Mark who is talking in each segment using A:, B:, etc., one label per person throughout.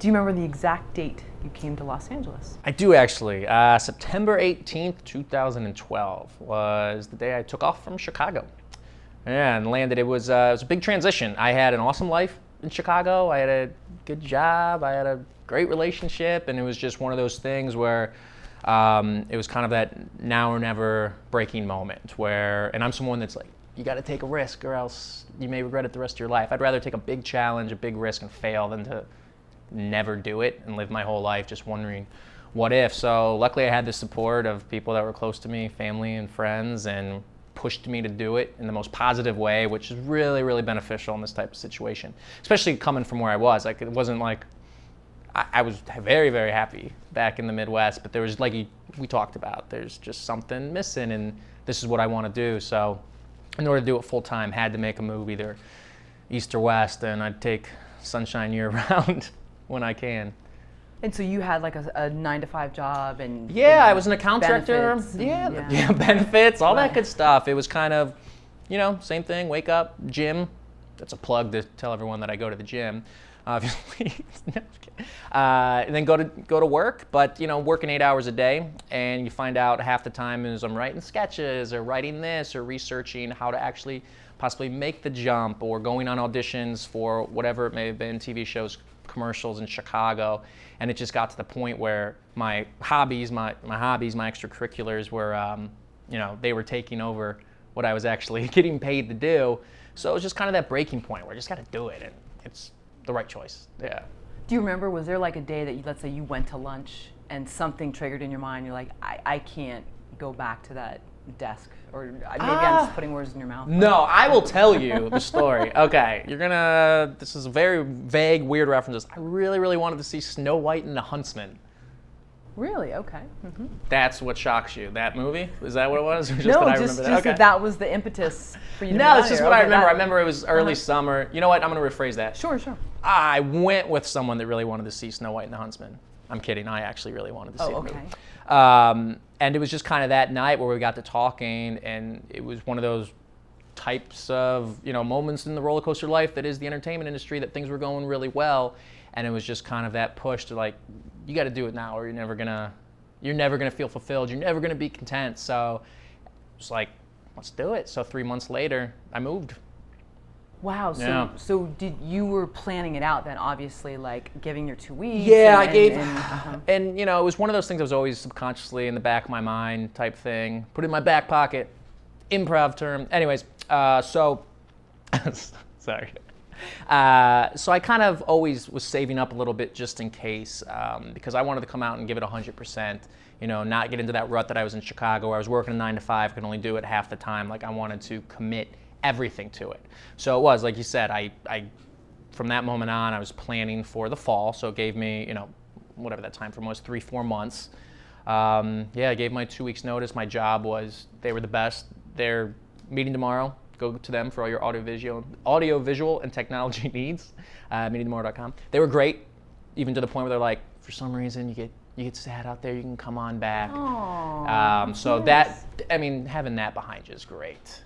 A: Do you remember the exact date you came to Los Angeles?
B: I do actually. September 18th, 2012 was the day I took off from Chicago. Yeah, and landed. It was a big transition. I had an awesome life in Chicago. I had a good job. I had a great relationship, and it was just one of those things where it was kind of that now or never breaking moment where, and I'm someone that's like, you got to take a risk or else you may regret it the rest of your life. I'd rather take a big challenge, a big risk, and fail than to never do it and live my whole life just wondering what if. So luckily I had the support of people that were close to me, family and friends, and pushed me to do it in the most positive way, which is really, really beneficial in this type of situation, especially coming from where I was. Like, it wasn't like, I was very, very happy back in the Midwest, but there was, like we talked about, there's just something missing, and this is what I want to do. So in order to do it full time, had to make a move either east or west, and I'd take sunshine year round when I can.
A: And so you had like a 9-to-5 job and
B: yeah, I was an account director.
A: And,
B: yeah, benefits, all that good stuff. It was kind of, same thing. Wake up, gym. That's a plug to tell everyone that I go to the gym, obviously. And then go to work, but working 8 hours a day, and you find out half the time is I'm writing sketches or writing this or researching how to actually possibly make the jump or going on auditions for whatever it may have been, TV shows, commercials in Chicago. And it just got to the point where my hobbies, my extracurriculars were, they were taking over what I was actually getting paid to do. So it was just kind of that breaking point where I just got to do it, and it's the right choice. Yeah.
A: Do you remember, was there like a day that let's say you went to lunch and something triggered in your mind, you're like, I can't go back to that desk, or maybe I'm just putting words in your mouth?
B: No, I will tell you the story. Okay, this is a very vague, weird references. I really, really wanted to see Snow White and the Huntsman.
A: Really? Okay. Mm-hmm.
B: That's what shocks you, that movie? Is that what it was? Or just
A: no,
B: that I
A: just
B: remember that? Okay.
A: that was the impetus for you to
B: No, it's just what I remember. I remember it was early
A: Uh-huh.
B: summer. You know what? I'm going to rephrase that.
A: Sure.
B: I went with someone that really wanted to see Snow White and the Huntsman. I'm kidding. I actually really wanted to see the movie. And it was just kind of that night where we got to talking, and it was one of those types of moments in the roller coaster life that is the entertainment industry, that things were going really well, and it was just kind of that push to like, you got to do it now, or you're never gonna feel fulfilled. You're never gonna be content. So it's like, let's do it. So 3 months later, I moved.
A: Wow. So did you were planning it out then? Obviously, like giving your 2 weeks.
B: Yeah,
A: I
B: gave, and it was one of those things that was always subconsciously in the back of my mind type thing. Put it in my back pocket, improv term. Anyways, so sorry. So I kind of always was saving up a little bit just in case, because I wanted to come out and give it 100%. Not get into that rut that I was in Chicago where I was working a 9-to-5, could only do it half the time. Like, I wanted to commit everything to it. So it was, like you said, I from that moment on, I was planning for the fall. So it gave me, whatever that time frame was, 3-4 months. I gave my 2 weeks notice. My job was, they were the best. They're meeting tomorrow. Go to them for all your audio-visual and technology needs. Meetingtomorrow.com. They were great, even to the point where they're like, for some reason you get sad out there, you can come on back.
A: Aww,
B: so
A: nice.
B: having that behind you is great.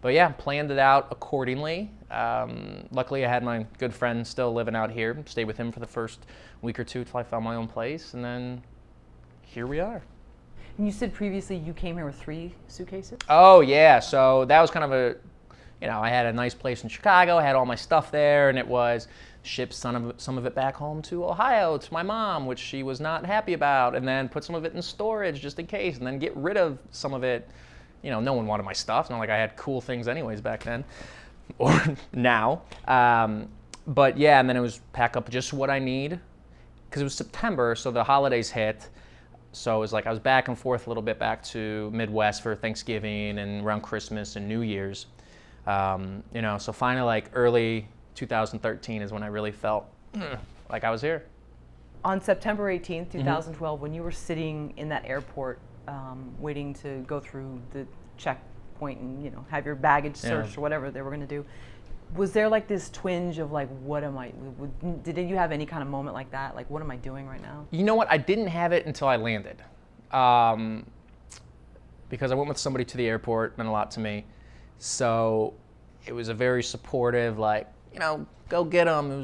B: But yeah, planned it out accordingly. Luckily, I had my good friend still living out here. Stayed with him for the first week or two till I found my own place, and then here we are.
A: And you said previously you came here with 3 suitcases?
B: Oh yeah, so that was kind of I had a nice place in Chicago. I had all my stuff there, and it was ship some of it back home to Ohio to my mom, which she was not happy about, and then put some of it in storage just in case, and then get rid of some of it. No one wanted my stuff. Not like I had cool things anyways back then, or now. But yeah, and then it was pack up just what I need, because it was September, so the holidays hit. So it was like I was back and forth a little bit back to Midwest for Thanksgiving and around Christmas and New Year's. So finally, like early 2013 is when I really felt like I was here.
A: On September 18th, 2012, when you were sitting in that airport waiting to go through the checkpoint and have your baggage searched or whatever they were going to do, was there like this twinge of like, did you have any kind of moment like that? Like, what am I doing right now?
B: You know what? I didn't have it until I landed. Because I went with somebody to the airport, meant a lot to me. So it was a very supportive, like, go get them. It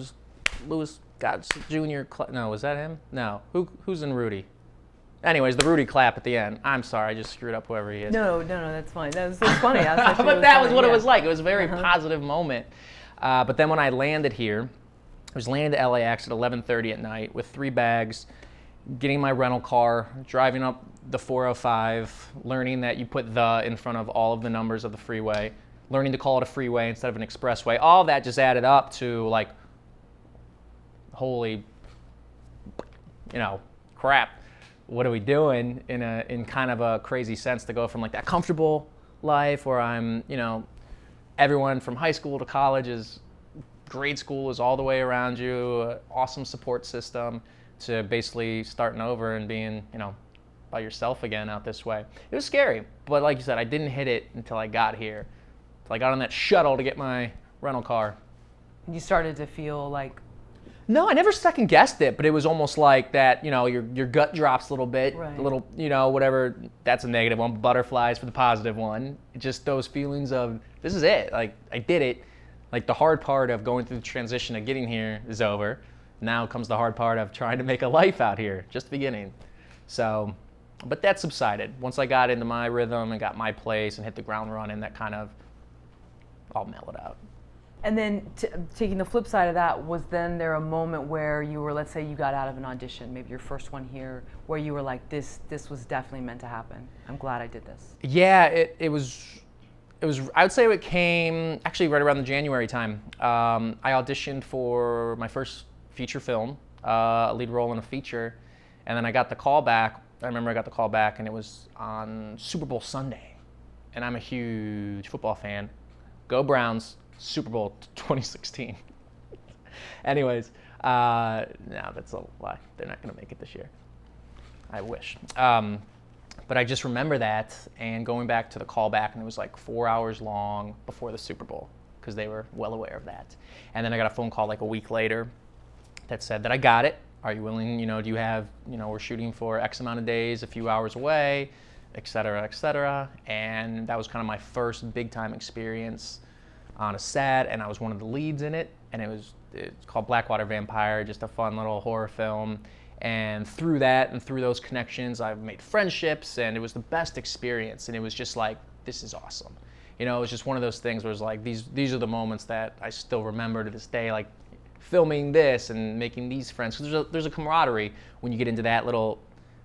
B: was got junior. No, was that him? No. Who's in Rudy? Anyways, the Rudy clap at the end. I'm sorry, I just screwed up whoever he is.
A: No, that's fine. That's funny. That's
B: But that was what it was like. It was a very positive moment. But then when I landed here, I was landing to LAX at 11:30 at night with 3 bags, getting my rental car, driving up the 405, learning that you put the in front of all of the numbers of the freeway, learning to call it a freeway instead of an expressway. All that just added up to like, holy, crap. What are we doing in kind of a crazy sense to go from like that comfortable life where I'm, everyone from high school to college is grade school is all the way around you, awesome support system, to basically starting over and being, by yourself again out this way. It was scary, but like you said, I didn't hit it until I got here. Until I got on that shuttle to get my rental car.
A: You started to feel like...
B: No, I never second guessed it, but it was almost like that, your gut drops a little bit,
A: right.
B: A little, whatever, that's a negative one, butterflies for the positive one. Just those feelings of, this is it, like, I did it. Like, the hard part of going through the transition of getting here is over. Now comes the hard part of trying to make a life out here, just beginning. So, but that subsided. Once I got into my rhythm and got my place and hit the ground running, that kind of all mellowed out.
A: And then taking the flip side of that, was then there a moment where you were, let's say you got out of an audition, maybe your first one here, where you were like, this was definitely meant to happen. I'm glad I did this.
B: Yeah, it was, I would say it came actually right around the January time. I auditioned for my first feature film, a lead role in a feature, and then I got the call back. I remember I got the call back and it was on Super Bowl Sunday. And I'm a huge football fan. Go Browns. Super Bowl 2016. Anyways, no, that's a lie. They're not going to make it this year. I wish. But I just remember that and going back to the callback, and it was like 4 hours long before the Super Bowl because they were well aware of that. And then I got a phone call like a week later that said that I got it. Are you willing, do you have, we're shooting for X amount of days, a few hours away, et cetera, et cetera. And that was kind of my first big time experience on a set, and I was one of the leads in it, and it's called Blackwater Vampire, just a fun little horror film. And through that and through those connections, I've made friendships, and it was the best experience. And it was just like, this is awesome. It was just one of those things where it's like, these are the moments that I still remember to this day, like filming this and making these friends. Because there's a camaraderie when you get into that little,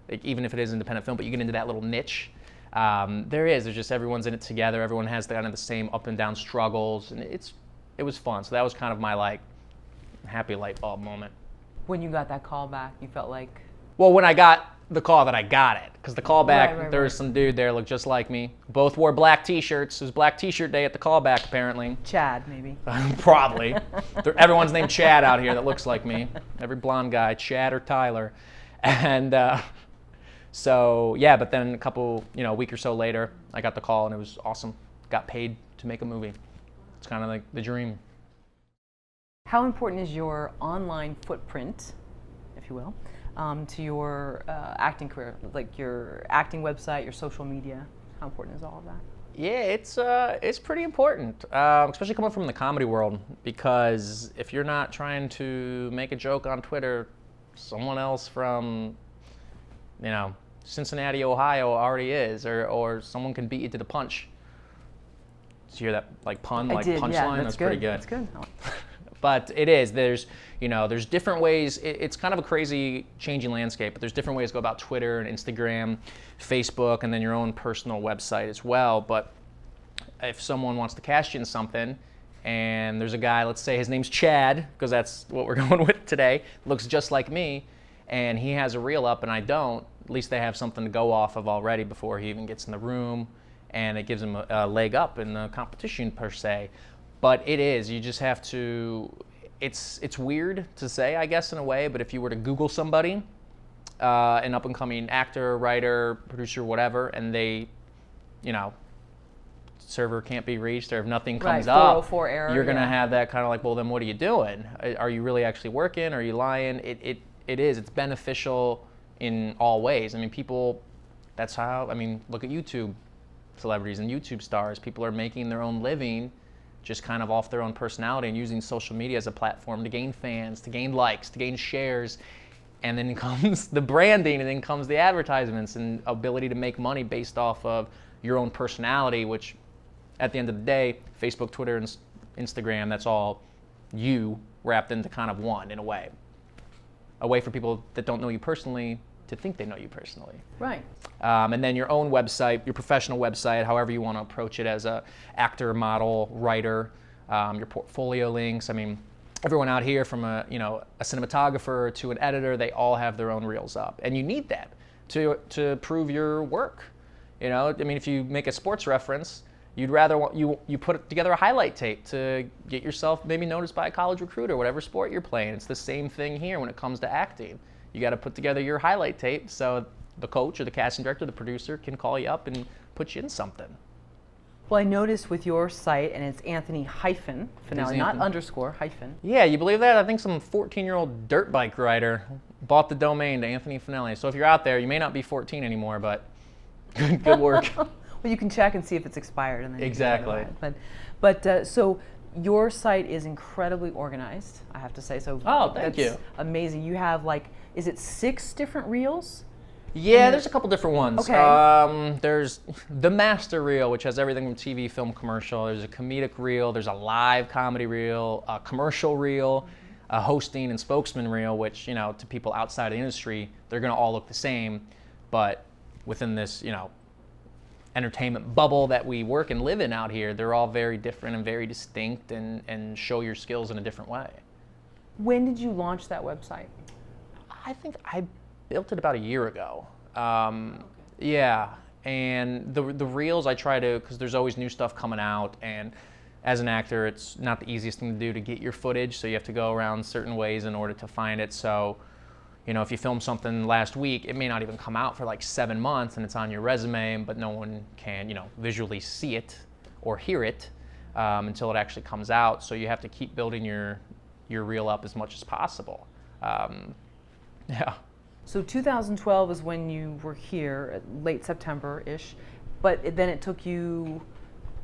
B: like, even if it is independent film, but you get into that little niche. There's just everyone's in it together. Everyone has kind of the same up and down struggles, and it was fun. So that was kind of my like happy light bulb moment.
A: When you got that call back, you felt like?
B: Well, when I got the call that I got it, because the call back,
A: Right.
B: there was some dude there looked just like me. Both wore black T-shirts. It was Black T-shirt day at the callback, apparently.
A: Chad, maybe.
B: Probably. Everyone's named Chad out here that looks like me. Every blonde guy, Chad or Tyler, and. So yeah, but then a week or so later, I got the call and it was awesome. Got paid to make a movie. It's kind of like the dream.
A: How important is your online footprint, if you will, to your acting career? Like your acting website, your social media? How important is all of that?
B: Yeah, it's pretty important, especially coming from the comedy world, because if you're not trying to make a joke on Twitter, someone else from, Cincinnati, Ohio already is, or someone can beat you to the punch. Did you hear that like pun, like punchline? That's pretty good.
A: That's good.
B: But it is. There's different ways. It's kind of a crazy changing landscape, but there's different ways to go about Twitter and Instagram, Facebook, and then your own personal website as well. But if someone wants to cash in something, and there's a guy, let's say his name's Chad, because that's what we're going with today, looks just like me, and he has a reel up and I don't, at least they have something to go off of already before he even gets in the room, and it gives him a leg up in the competition per se. But it is, you just have to, it's weird to say, I guess, in a way, but if you were to Google somebody, an up-and-coming actor, writer, producer, whatever, and they, server can't be reached, or if nothing comes up,
A: 404 error,
B: you're going to have that kind of like, well, then what are you doing? Are you really actually working? Are you lying? It's beneficial in all ways. I mean, people, that's how, look at YouTube celebrities and YouTube stars. People are making their own living just kind of off their own personality and using social media as a platform to gain fans, to gain likes, to gain shares. And then comes the branding, and then comes the advertisements and ability to make money based off of your own personality, which at the end of the day, Facebook, Twitter, and Instagram, that's all you wrapped into kind of one in a way. A way for people that don't know you personally to think they know you personally.
A: Right.
B: And then your own website, your professional website, however you want to approach it as a actor, model, writer, your portfolio links. I mean, everyone out here from a cinematographer to an editor, they all have their own reels up. And you need that to prove your work. You know, I mean, if you make a sports reference, you'd rather you put together a highlight tape to get yourself maybe noticed by a college recruiter, whatever sport you're playing. It's the same thing here when it comes to acting. You got to put together your highlight tape so the coach or the casting director, the producer can call you up and put you in something.
A: Well, I noticed with your site, and it's Anthony hyphen Fanelli, not underscore, hyphen.
B: Yeah, you believe that? I think some 14-year-old dirt bike rider bought the domain to Anthony Fanelli. So if you're out there, you may not be 14 anymore, but good work.
A: Well, you can check and see if it's expired. And then
B: exactly.
A: But so your site is incredibly organized, I have to say. So
B: thank you.
A: Amazing. You have is it 6 different reels?
B: Yeah, there's a couple different ones.
A: Okay.
B: There's the master reel, which has everything from TV, film, commercial. There's a comedic reel. There's a live comedy reel, a commercial reel, a hosting and spokesman reel, which, to people outside of the industry, they're going to all look the same. But within this, entertainment bubble that we work and live in out here, they're all very different and very distinct and show your skills in a different way.
A: When did you launch that website?
B: I think I built it about a year ago. Yeah, and the reels I try to, because there's always new stuff coming out, and as an actor, it's not the easiest thing to do to get your footage, so you have to go around certain ways in order to find it. So, if you film something last week, it may not even come out for like 7 months, and it's on your resume, but no one can, visually see it or hear it until it actually comes out. So you have to keep building your reel up as much as possible. Yeah.
A: So 2012 is when you were here, late September-ish, but then it took you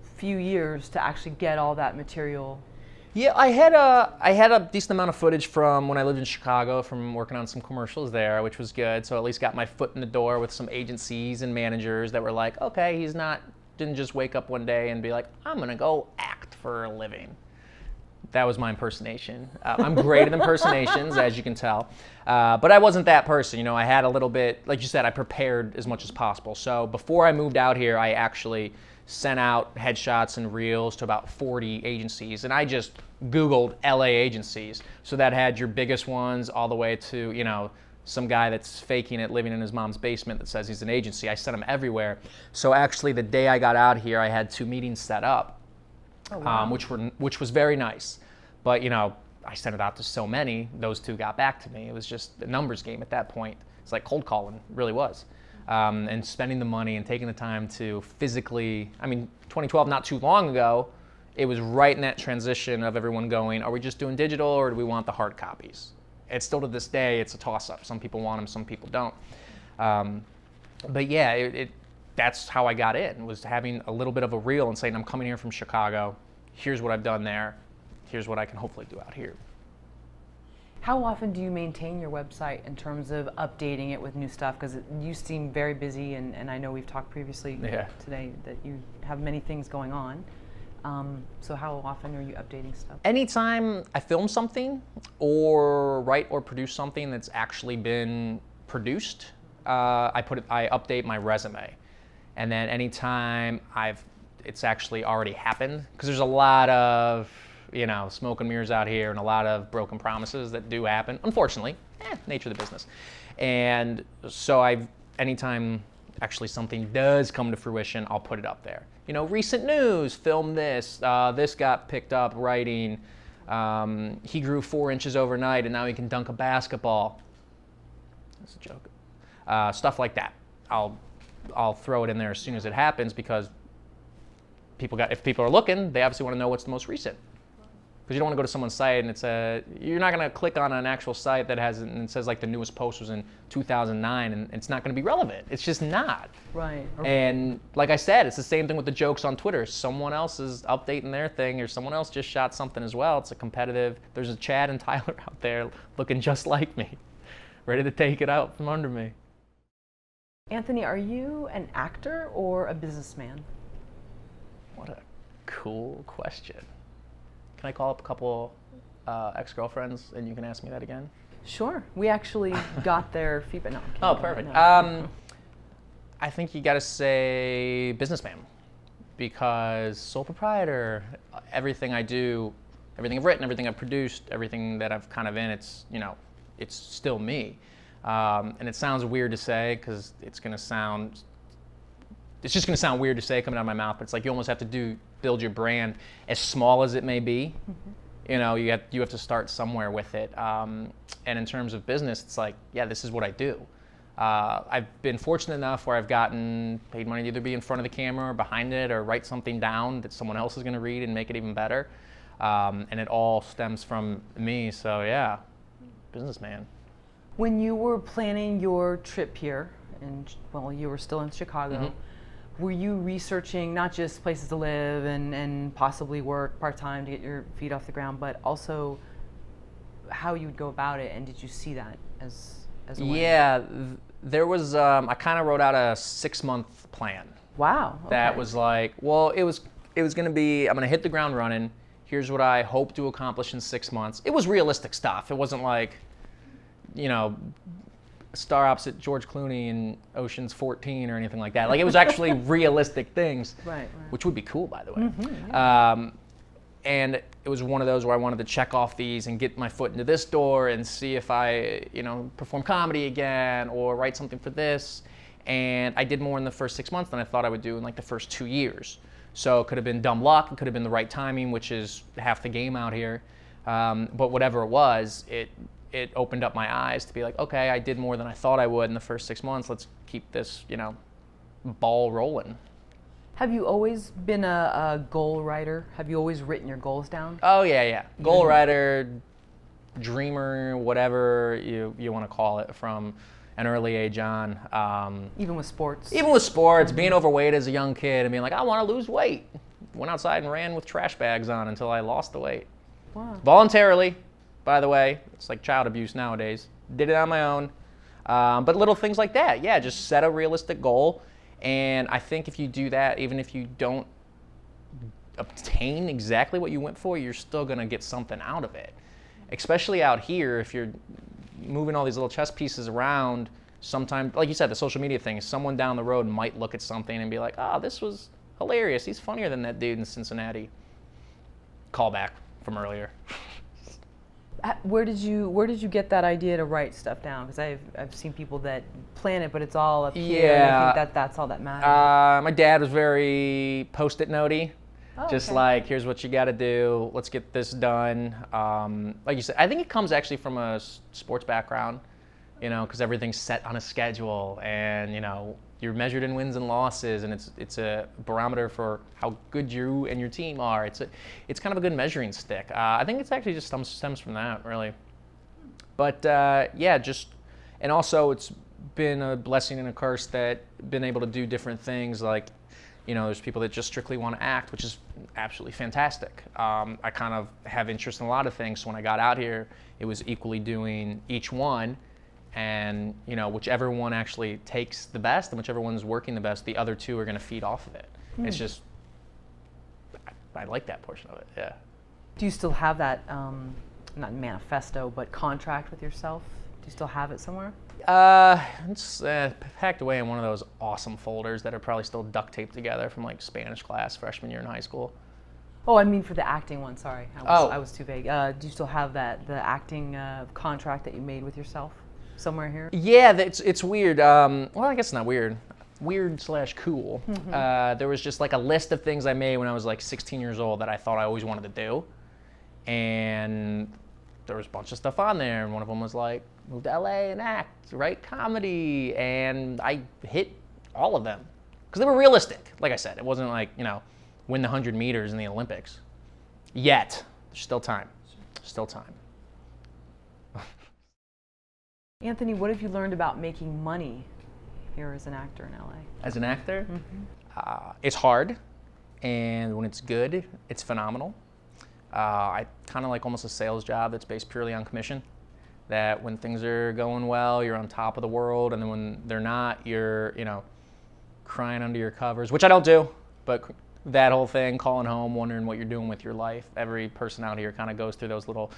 A: a few years to actually get all that material.
B: Yeah, I had a decent amount of footage from when I lived in Chicago, from working on some commercials there, which was good. So at least got my foot in the door with some agencies and managers that were like, okay, didn't just wake up one day and be like, I'm gonna go act for a living. That was my impersonation. I'm great at impersonations, as you can tell. But I wasn't that person. I had a little bit, like you said, I prepared as much as possible. So before I moved out here, I actually sent out headshots and reels to about 40 agencies. And I just Googled LA agencies. So that had your biggest ones all the way to, some guy that's faking it, living in his mom's basement that says he's an agency. I sent him everywhere. So actually the day I got out here, I had 2 meetings set up.
A: Oh, wow.
B: Which was very nice. But, I sent it out to so many, those 2 got back to me. It was just a numbers game at that point. It's like cold calling, it really was. And spending the money and taking the time to physically, 2012, not too long ago, it was right in that transition of everyone going, are we just doing digital or do we want the hard copies? It's still to this day, it's a toss-up. Some people want them, some people don't. But yeah, that's how I got in, was having a little bit of a reel and saying, I'm coming here from Chicago, here's what I've done there, here's what I can hopefully do out here.
A: How often do you maintain your website in terms of updating it with new stuff? Because you seem very busy, and I know we've talked previously today that you have many things going on. So how often are you updating stuff? Anytime
B: I film something or write or produce something that's actually been produced, I update my resume. And then anytime it's actually already happened, because there's a lot of smoke and mirrors out here and a lot of broken promises that do happen, unfortunately, nature of the business. And so anytime actually something does come to fruition, I'll put it up there. Recent news, film this, this got picked up writing, he grew 4 inches overnight and now he can dunk a basketball. That's a joke. Stuff like that. I'll throw it in there as soon as it happens, because if people are looking, they obviously want to know what's the most recent. because you don't want to go to someone's site and you're not going to click on an actual site that and it says like the newest post was in 2009 and it's not going to be relevant. It's just not.
A: Right.
B: And like I said, it's the same thing with the jokes on Twitter. Someone else is updating their thing or someone else just shot something as well. It's a competitive, there's a Chad and Tyler out there looking just like me, ready to take it out from under me.
A: Anthony, are you an actor or a businessman?
B: What a cool question. Can I call up a couple ex-girlfriends and you can ask me that again?
A: Sure. We actually got their feedback. No,
B: oh, perfect. I think you got to say businessman, because sole proprietor, everything I do, everything I've written, everything I've produced, everything that I've kind of in, it's still me. And it sounds weird to say because it's just going to sound weird to say coming out of my mouth, but it's like you almost have to build your brand as small as it may be. You know, you have to start somewhere with it. And in terms of business, it's like, yeah, this is what I do. I've been fortunate enough where I've gotten paid money to either be in front of the camera or behind it or write something down that someone else is going to read and make it even better. And it all stems from me. So yeah, businessman.
A: When you were planning your trip here, and well, you were still in Chicago, were you researching not just places to live and possibly work part-time to get your feet off the ground, but also how you would go about it? And did you see that as a way?
B: Yeah, there was, I kind of wrote out a 6-month plan.
A: Wow. Okay.
B: That was like, well, it was going to be, I'm going to hit the ground running. Here's what I hope to accomplish in 6 months. It was realistic stuff. It wasn't like, you know, star opposite George Clooney in Ocean's 14 or anything like that. Like, it was actually realistic things, right. Which would be cool, by the way. Yeah. And it was one of those where I wanted to check off these and get my foot into this door and see if I, perform comedy again or write something for this. And I did more in the first 6 months than I thought I would do in like the first 2 years. So it could have been dumb luck, it could have been the right timing, which is half the game out here. But whatever it was, it opened up my eyes to be like, okay, I did more than I thought I would in the first 6 months. Let's keep this, ball rolling.
A: Have you always been a goal writer? Have you always written your goals down?
B: Oh, yeah. Goal writer, dreamer, whatever you want to call it, from an early age on.
A: Even with sports?
B: Even with sports, being overweight as a young kid and being like, I want to lose weight. Went outside and ran with trash bags on until I lost the weight.
A: Wow.
B: Voluntarily, by the way. It's like child abuse nowadays. Did it on my own. But little things like that, yeah, just set a realistic goal. And I think if you do that, even if you don't obtain exactly what you went for, you're still going to get something out of it. Especially out here, if you're moving all these little chess pieces around, sometimes, like you said, the social media thing, someone down the road might look at something and be like, oh, this was hilarious. He's funnier than that dude in Cincinnati. Callback from earlier.
A: Where did you get that idea to write stuff down? Because I've seen people that plan it, but it's all up here. And I think that's all that matters.
B: My dad was very post-it notey. Just
A: okay.
B: Like, here's what you got to do. Let's get this done. Like you said, I think it comes actually from a sports background, because everything's set on a schedule, and you're measured in wins and losses, and it's a barometer for how good you and your team are. It's kind of a good measuring stick. I think it's actually just stems from that, really. But and also it's been a blessing and a curse that been able to do different things. Like, there's people that just strictly want to act, which is absolutely fantastic. I kind of have interest in a lot of things. So when I got out here, it was equally doing each one. And whichever one actually takes the best and whichever one's working the best, the other two are going to feed off of it. It's just, I like that portion of it. Yeah.
A: Do you still have that, not manifesto, but contract with yourself? Do you still have it somewhere?
B: It's packed away in one of those awesome folders that are probably still duct taped together from like Spanish class freshman year in high school.
A: Oh, I mean for the acting one. Sorry, I was too vague. Do you still have the acting contract that you made with yourself? Somewhere here? Yeah,
B: it's weird. Well, I guess it's not weird. Weird/cool. There was just like a list of things I made when I was like 16 years old that I thought I always wanted to do. And there was a bunch of stuff on there. And one of them was like, move to LA and act, write comedy. And I hit all of them. Because they were realistic. Like I said, it wasn't like, win the 100 meters in the Olympics. Yet. There's still time. Still time.
A: Anthony, what have you learned about making money here as an actor in LA?
B: As an actor, it's hard, and when it's good, it's phenomenal. I kind of like almost a sales job that's based purely on commission. That when things are going well, you're on top of the world, and then when they're not, you're, crying under your covers, which I don't do, but that whole thing, calling home, wondering what you're doing with your life. Every person out here kind of goes through those little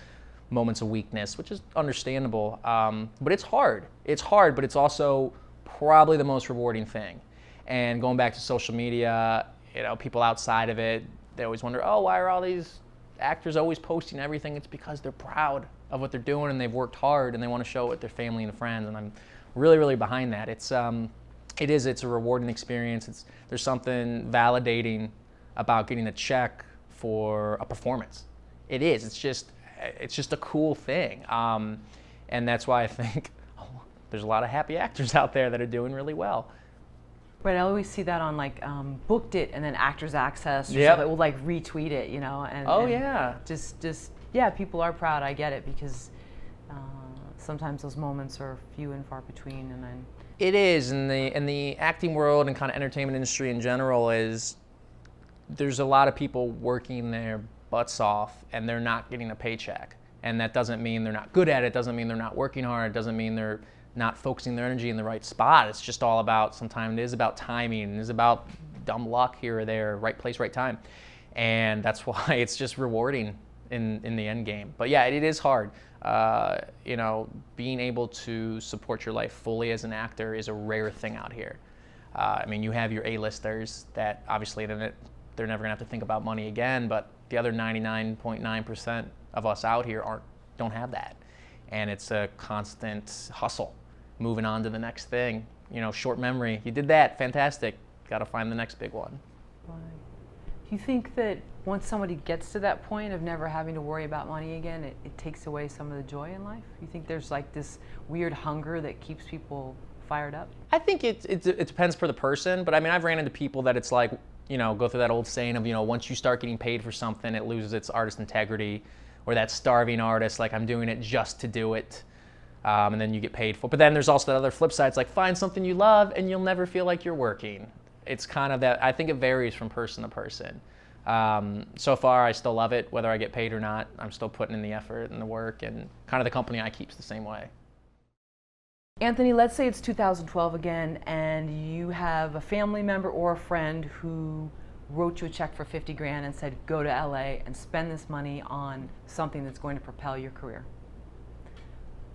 B: moments of weakness, which is understandable. But it's hard. It's hard, but it's also probably the most rewarding thing. And going back to social media, people outside of it, they always wonder, oh, why are all these actors always posting everything? It's because they're proud of what they're doing and they've worked hard and they want to show it with their family and friends. And I'm really, really behind that. It's a rewarding experience. There's something validating about getting a check for a performance. It is. It's just a cool thing. And that's why I think there's a lot of happy actors out there that are doing really well.
A: Right, I always see that on Booked It and then Actors Access or
B: Yep.
A: something. We'll retweet it,
B: Yeah.
A: Just people are proud. I get it because sometimes those moments are few and far between, and then.
B: It is, in the acting world and kind of entertainment industry in general, there's a lot of people working their butts off and they're not getting a paycheck. And that doesn't mean they're not good at it, doesn't mean they're not working hard, it doesn't mean they're not focusing their energy in the right spot. It's just all about, sometimes it is about timing, it is about dumb luck here or there, right place, right time. And that's why it's just rewarding in the end game. But yeah, it is hard. Being able to support your life fully as an actor is a rare thing out here. You have your A-listers that obviously they're never gonna have to think about money again, but the other 99.9% of us out here don't have that. And it's a constant hustle, moving on to the next thing. Short memory, you did that, fantastic. Gotta find the next big one.
A: Right. Do you think that once somebody gets to that point of never having to worry about money again, it takes away some of the joy in life? You think there's this weird hunger that keeps people fired up?
B: I think it depends per the person, but I've ran into people that it's go through that old saying of, once you start getting paid for something, it loses its artist integrity, or that starving artist, I'm doing it just to do it, and then you get paid for it. But then there's also that other flip side, it's find something you love and you'll never feel like you're working. It's kind of that, I think it varies from person to person. So far, I still love it, whether I get paid or not. I'm still putting in the effort and the work, and kind of the company I keep's the same way.
A: Anthony, let's say it's 2012 again, and you have a family member or a friend who wrote you a check for 50 grand and said, go to LA and spend this money on something that's going to propel your career.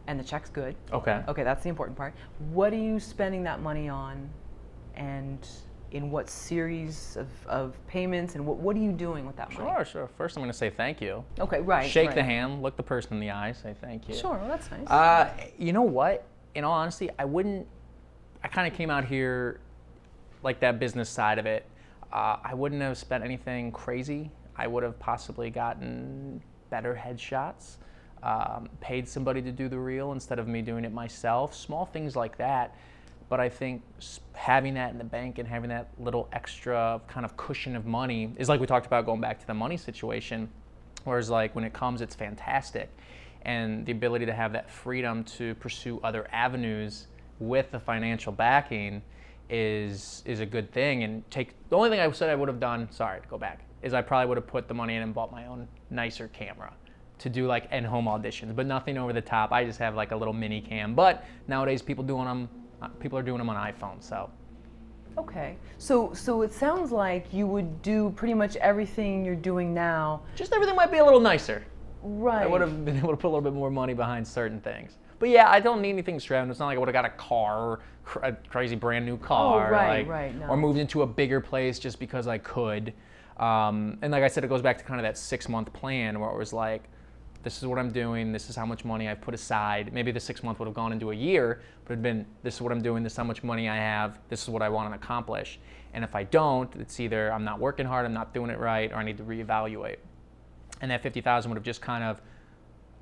A: And the check's good.
B: Okay.
A: Okay, that's the important part. What are you spending that money on, and in what series of payments, and what are you doing with that money?
B: Sure. First, I'm going to say thank you.
A: Okay, right.
B: Shake the hand, look the person in the eye, say thank you.
A: Sure, well, that's nice.
B: You know what? In all honesty, I kind of came out here like that business side of it. I wouldn't have spent anything crazy. I would have possibly gotten better headshots, paid somebody to do the reel instead of me doing it myself, small things like that. But I think having that in the bank and having that little extra kind of cushion of money is like we talked about going back to the money situation, whereas when it comes, it's fantastic. And the ability to have that freedom to pursue other avenues with the financial backing is a good thing. And the only thing I said I would have done, sorry to go back, is I probably would have put the money in and bought my own nicer camera to do in-home auditions, but nothing over the top. I just have a little mini cam. But nowadays people are doing them on iPhone, so.
A: Okay, so it sounds like you would do pretty much everything you're doing now.
B: Just everything might be a little nicer.
A: Right.
B: I would have been able to put a little bit more money behind certain things. But yeah, I don't need anything extravagant. It's not like I would have got a car, a crazy brand new car,
A: no.
B: or moved into a bigger place just because I could. And like I said, it goes back to kind of that 6-month plan where it was this is what I'm doing, this is how much money I've put aside. Maybe the 6 month would have gone into a year, but it'd been, this is what I'm doing, this is how much money I have, this is what I want to accomplish. And if I don't, it's either I'm not working hard, I'm not doing it right, or I need to reevaluate. And that 50,000 would have just kind of,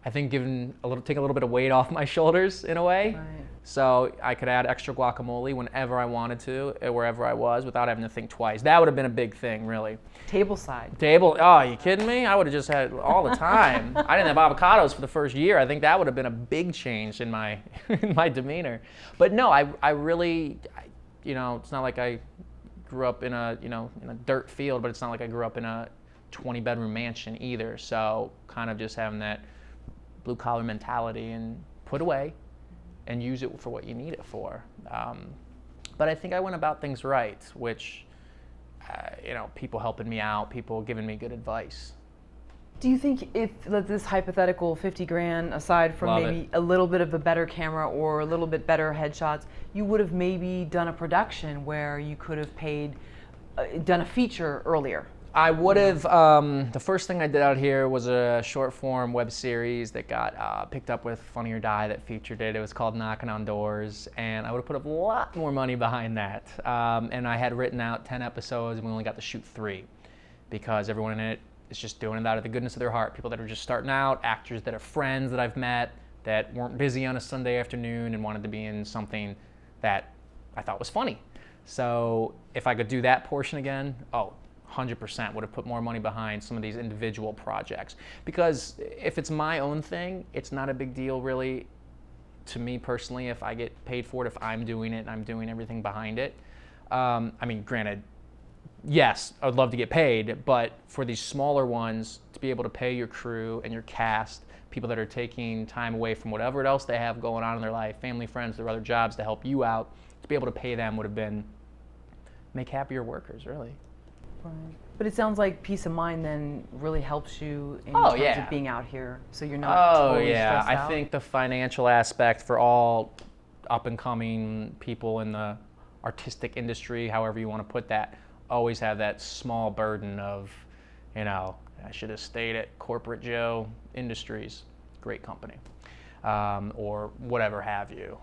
B: I think, taken a little bit of weight off my shoulders in a way.
A: Right.
B: So I could add extra guacamole whenever I wanted to, wherever I was, without having to think twice. That would have been a big thing, really.
A: Table side.
B: Oh, are you kidding me? I would have just had it all the time. I didn't have avocados for the first year. I think that would have been a big change in my in my demeanor. But no, I really, it's not like I grew up in a dirt field, but it's not like I grew up in a 20-bedroom mansion either. So kind of just having that blue collar mentality and put away and use it for what you need it for. But I think I went about things right, which, people helping me out, people giving me good advice.
A: Do you think if this hypothetical 50 grand, aside from maybe a little bit of a better camera or a little bit better headshots, you would have maybe done a production where you could have done a feature earlier?
B: I would have. The first thing I did out here was a short form web series that got picked up with Funny or Die that featured it. It was called Knocking on Doors, and I would have put a lot more money behind that. And I had written out 10 episodes, and we only got to shoot 3 because everyone in it is just doing it out of the goodness of their heart. People that are just starting out, actors that are friends that I've met that weren't busy on a Sunday afternoon and wanted to be in something that I thought was funny. So if I could do that portion again, 100% would have put more money behind some of these individual projects. Because if it's my own thing, it's not a big deal really to me personally if I get paid for it, if I'm doing it and I'm doing everything behind it. Granted, yes, I would love to get paid, but for these smaller ones, to be able to pay your crew and your cast, people that are taking time away from whatever else they have going on in their life, family, friends, their other jobs to help you out, to be able to pay them would have been make happier workers, really.
A: Right. But it sounds like peace of mind then really helps you in terms of being out here, so you're not totally stressed out.
B: I think the financial aspect for all up-and-coming people in the artistic industry, however you want to put that, always have that small burden of, I should have stayed at Corporate Joe Industries, great company, or whatever have you.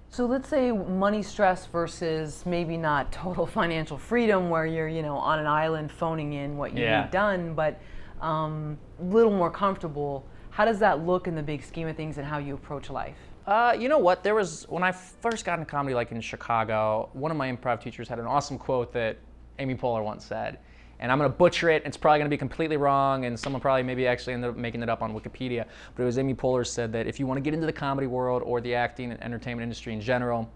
A: So let's say money stress versus maybe not total financial freedom where you're, on an island phoning in what you need done, but a little more comfortable. How does that look in the big scheme of things and how you approach life?
B: You know what? There was, when I first got into comedy, like in Chicago, one of my improv teachers had an awesome quote that Amy Poehler once said. And I'm going to butcher it. It's probably going to be completely wrong, and someone probably maybe actually ended up making it up on Wikipedia. But it was Amy Poehler said that if you want to get into the comedy world or the acting and entertainment industry in general,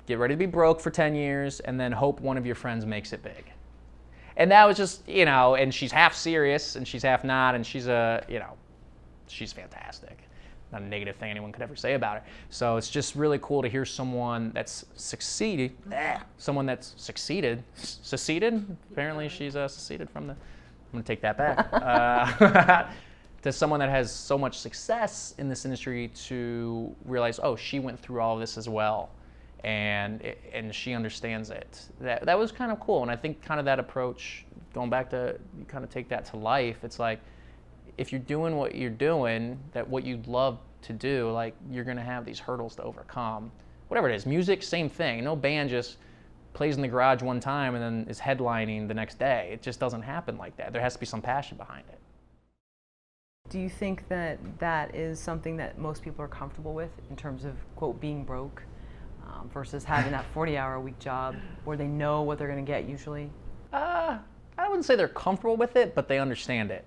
B: get ready to be broke for 10 years and then hope one of your friends makes it big. And that was just, and she's half serious and she's half not, and she's she's fantastic. Not a negative thing anyone could ever say about her. So it's just really cool to hear someone that's succeeded. Seceded? Apparently she's seceded from the. I'm gonna take that back. To someone that has so much success in this industry to realize, she went through all of this as well, and she understands it. That was kind of cool, and I think kind of that approach, going back to you kind of take that to life. It's like, if you're doing what you're doing, what you'd love to do, like you're gonna have these hurdles to overcome. Whatever it is, music, same thing. No band just plays in the garage one time and then is headlining the next day. It just doesn't happen like that. There has to be some passion behind it.
A: Do you think that is something that most people are comfortable with in terms of, quote, being broke versus having that 40-hour-a-week job where they know what they're gonna get usually?
B: I wouldn't say they're comfortable with it, but they understand it.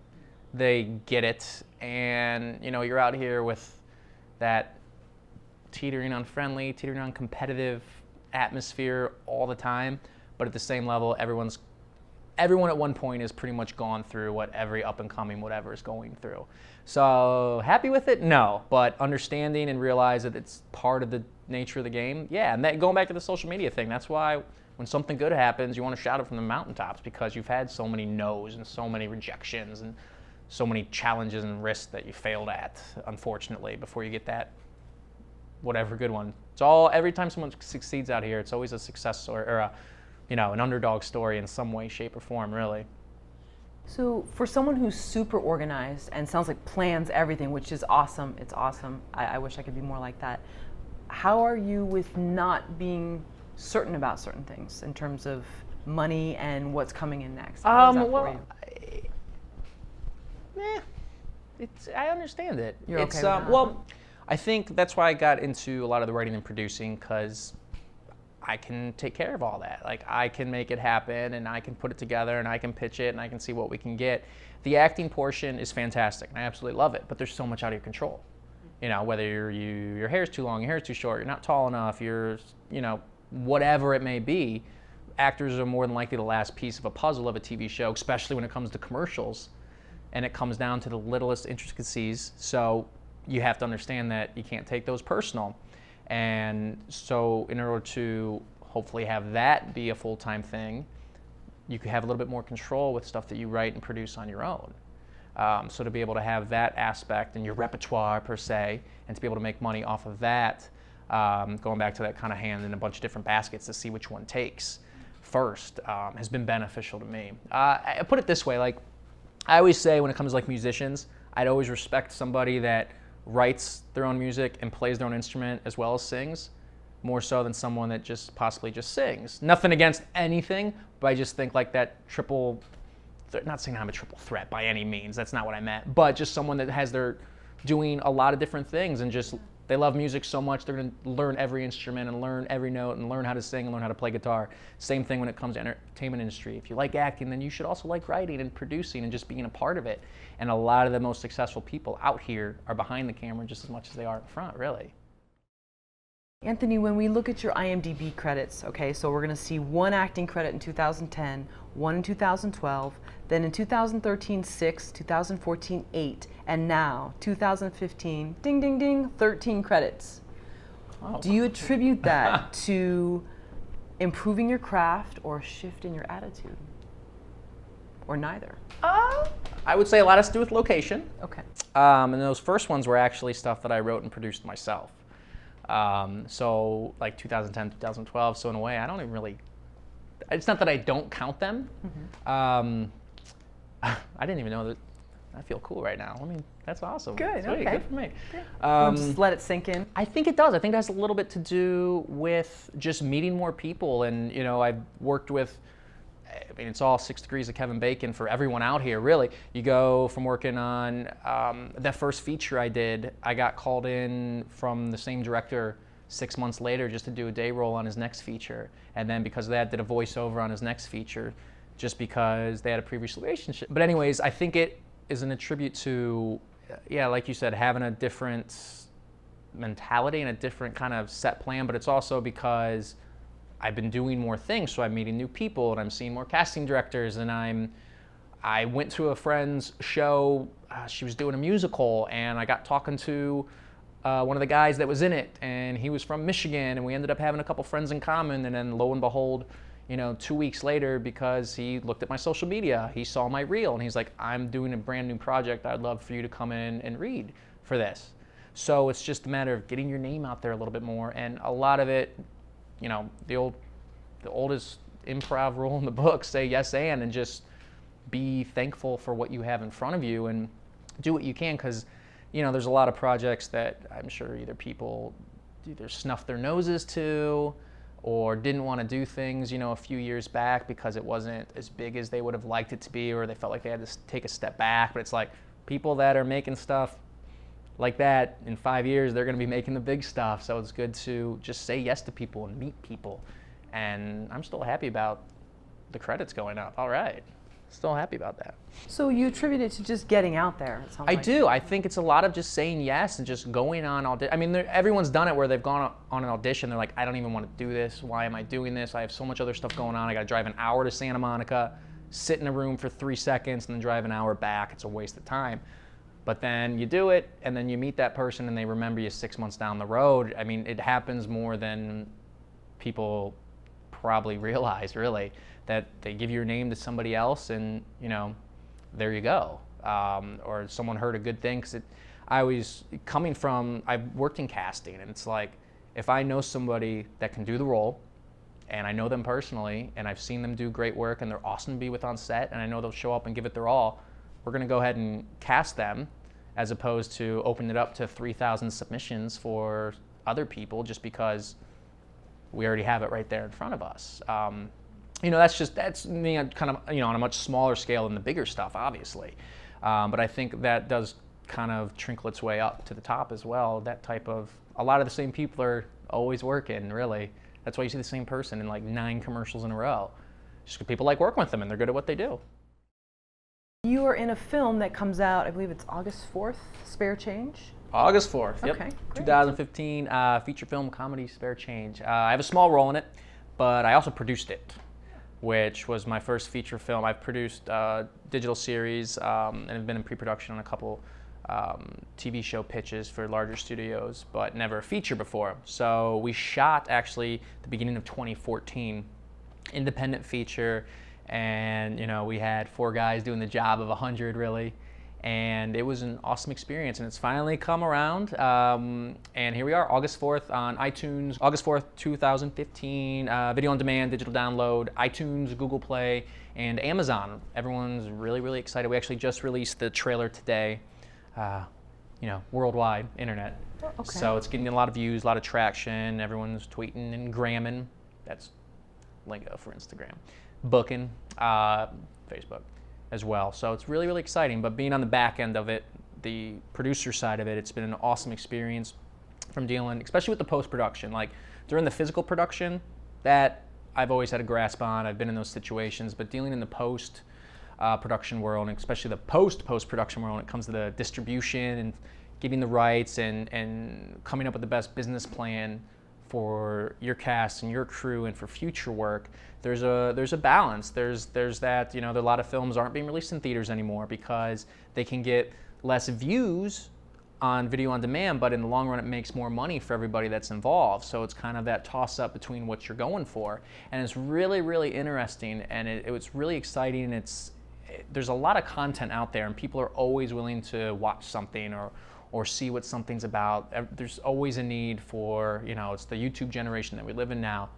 B: They get it, and you're out here with that teetering on friendly, teetering on competitive atmosphere all the time, but at the same level, everyone at one point has pretty much gone through what every up-and-coming whatever is going through. So happy with it? No, but understanding and realize that it's part of the nature of the game, yeah. And going back to the social media thing, that's why when something good happens, you want to shout it from the mountaintops because you've had so many no's and so many rejections and so many challenges and risks that you failed at, unfortunately, before you get that whatever good one. It's all, every time someone succeeds out here, it's always a success story or an underdog story in some way, shape, or form, really.
A: So for someone who's super organized and sounds like plans everything, which is awesome, it's awesome. I wish I could be more like that. How are you with not being certain about certain things in terms of money and what's coming in next? How is that for you?
B: I understand it.
A: You're okay with that?
B: I think that's why I got into a lot of the writing and producing, because I can take care of all that. Like, I can make it happen, and I can put it together, and I can pitch it, and I can see what we can get. The acting portion is fantastic, and I absolutely love it, but there's so much out of your control. You know, whether your hair's too long, your hair's too short, you're not tall enough, you're, you know, whatever it may be, actors are more than likely the last piece of a puzzle of a TV show, especially when it comes to commercials, and it comes down to the littlest intricacies. So you have to understand that you can't take those personal. And so in order to hopefully have that be a full-time thing, you could have a little bit more control with stuff that you write and produce on your own. So to be able to have that aspect in your repertoire per se, and to be able to make money off of that, going back to that kind of hand in a bunch of different baskets to see which one takes first, has been beneficial to me. I put it this way, like I always say when it comes to like musicians, I'd always respect somebody that writes their own music and plays their own instrument as well as sings, more so than someone that just possibly just sings. Nothing against anything, but I just think like that triple, not saying I'm a triple threat by any means, that's not what I meant, but just someone that has their, doing a lot of different things and just, they love music so much they're gonna learn every instrument and learn every note and learn how to sing and learn how to play guitar. Same thing when it comes to entertainment industry. If you like acting, then you should also like writing and producing and just being a part of it. And a lot of the most successful people out here are behind the camera just as much as they are in front, really.
A: Anthony, when we look at your IMDb credits, okay, so we're going to see one acting credit in 2010, one in 2012, then in 2013, 6, 2014, 8, and now 2015, ding, ding, ding, 13 credits. Oh. Do you attribute that to improving your craft or a shift in your attitude? Or neither?
B: I would say a lot has to do with location.
A: Okay.
B: And those first ones were actually stuff that I wrote and produced myself. So like 2010, 2012, so in a way I don't even really, it's not that I don't count them. Mm-hmm. I didn't even know that. I feel cool right now. I mean, that's awesome.
A: Good,
B: Sweet,
A: okay.
B: Good for me.
A: Just let it sink in.
B: I think it does. I think it has a little bit to do with just meeting more people. And, you know, I've worked with, I mean, it's all 6 degrees of Kevin Bacon for everyone out here, really. You go from working on that first feature I did, I got called in from the same director 6 months later just to do a day roll on his next feature. And then because of that, did a voiceover on his next feature just because they had a previous relationship. But anyways, I think it is an attribute to, yeah, like you said, having a different mentality and a different kind of set plan, but it's also because I've been doing more things, so I'm meeting new people and I'm seeing more casting directors, and I went to a friend's show, she was doing a musical, and I got talking to one of the guys that was in it, and he was from Michigan, and we ended up having a couple friends in common, and then lo and behold, you know, 2 weeks later, because he looked at my social media, he saw my reel, and he's like, I'm doing a brand new project, I'd love for you to come in and read for this. So it's just a matter of getting your name out there a little bit more, and a lot of it, you know, the oldest improv rule in the book, say yes and just be thankful for what you have in front of you and do what you can, because, you know, there's a lot of projects that I'm sure either people either snuffed their noses to or didn't want to do things, you know, a few years back because it wasn't as big as they would have liked it to be, or they felt like they had to take a step back. But it's like people that are making stuff like that in 5 years, they're going to be making the big stuff. So it's good to just say yes to people and meet people. And I'm still happy about the credits going up. All right. Still happy about that.
A: So you attribute it to just getting out there? It sounds
B: I
A: like.
B: do. I think it's a lot of just saying yes and just going on audition. I mean, everyone's done it where they've gone on an audition. They're like, I don't even want to do this. Why am I doing this? I have so much other stuff going on. I got to drive an hour to Santa Monica, sit in a room for 3 seconds, and then drive an hour back. It's a waste of time. But then you do it, and then you meet that person, and they remember you 6 months down the road. I mean, it happens more than people probably realize, really, that they give your name to somebody else, and, you know, there you go. Or someone heard a good thing, because I've worked in casting, and it's like, if I know somebody that can do the role, and I know them personally, and I've seen them do great work, and they're awesome to be with on set, and I know they'll show up and give it their all, we're gonna go ahead and cast them, as opposed to open it up to 3,000 submissions for other people, just because we already have it right there in front of us. You know, that's me kind of, you know, on a much smaller scale than the bigger stuff, obviously. But I think that does kind of trickle its way up to the top as well. That type of, a lot of the same people are always working, really. That's why you see the same person in like 9 commercials in a row. Just 'cause people like working with them and they're good at what they do.
A: You are in a film that comes out, I believe it's August 4th, Spare Change?
B: August 4th, yep.
A: Okay, great.
B: 2015 feature film comedy Spare Change. I have a small role in it, but I also produced it, which was my first feature film. I've produced digital series and have been in pre-production on a couple TV show pitches for larger studios, but never a feature before. So we shot actually the beginning of 2014, independent feature, and you know, we had 4 guys doing the job of 100 really, and it was an awesome experience, and it's finally come around, and here we are, August 4th on iTunes, August 4th, 2015, video on demand, digital download, iTunes, Google Play, and Amazon. Everyone's really, really excited. We actually just released the trailer today, you know, worldwide, internet.
A: Oh, okay.
B: So it's getting a lot of views, a lot of traction, everyone's tweeting and gramming. That's lingo for Instagram. Booking, Facebook as well. So it's really, really exciting. But being on the back end of it, the producer side of it, it's been an awesome experience from dealing, especially with the post-production. Like during the physical production, that I've always had a grasp on. I've been in those situations, but dealing in the post-production world, and especially the post-production world when it comes to the distribution and getting the rights and coming up with the best business plan for your cast and your crew and for future work, there's a balance. There's that, you know, a lot of films aren't being released in theaters anymore because they can get less views on video on demand, but in the long run it makes more money for everybody that's involved. So it's kind of that toss up between what you're going for. And it's really, really interesting, and it was really exciting. There's a lot of content out there, and people are always willing to watch something or see what something's about. There's always a need for, you know, it's the YouTube generation that we live in now.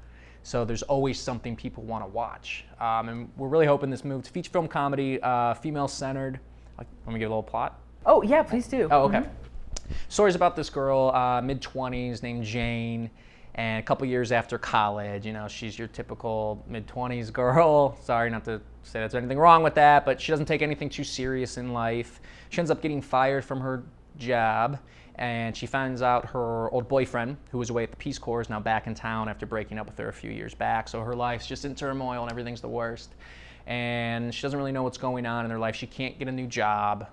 B: So there's always something people want to watch. And we're really hoping this move to feature film comedy, female-centered. Let me give a little plot.
A: Oh, yeah, please do.
B: Oh, okay. Story's about this girl, mid-20s, named Jane, and a couple years after college, you know, she's your typical mid-20s girl. Sorry not to say there's anything wrong with that, but she doesn't take anything too serious in life. She ends up getting fired from her job, and she finds out her old boyfriend, who was away at the Peace Corps, is now back in town after breaking up with her a few years back. So her life's just in turmoil and everything's the worst. And she doesn't really know what's going on in her life. She can't get a new job.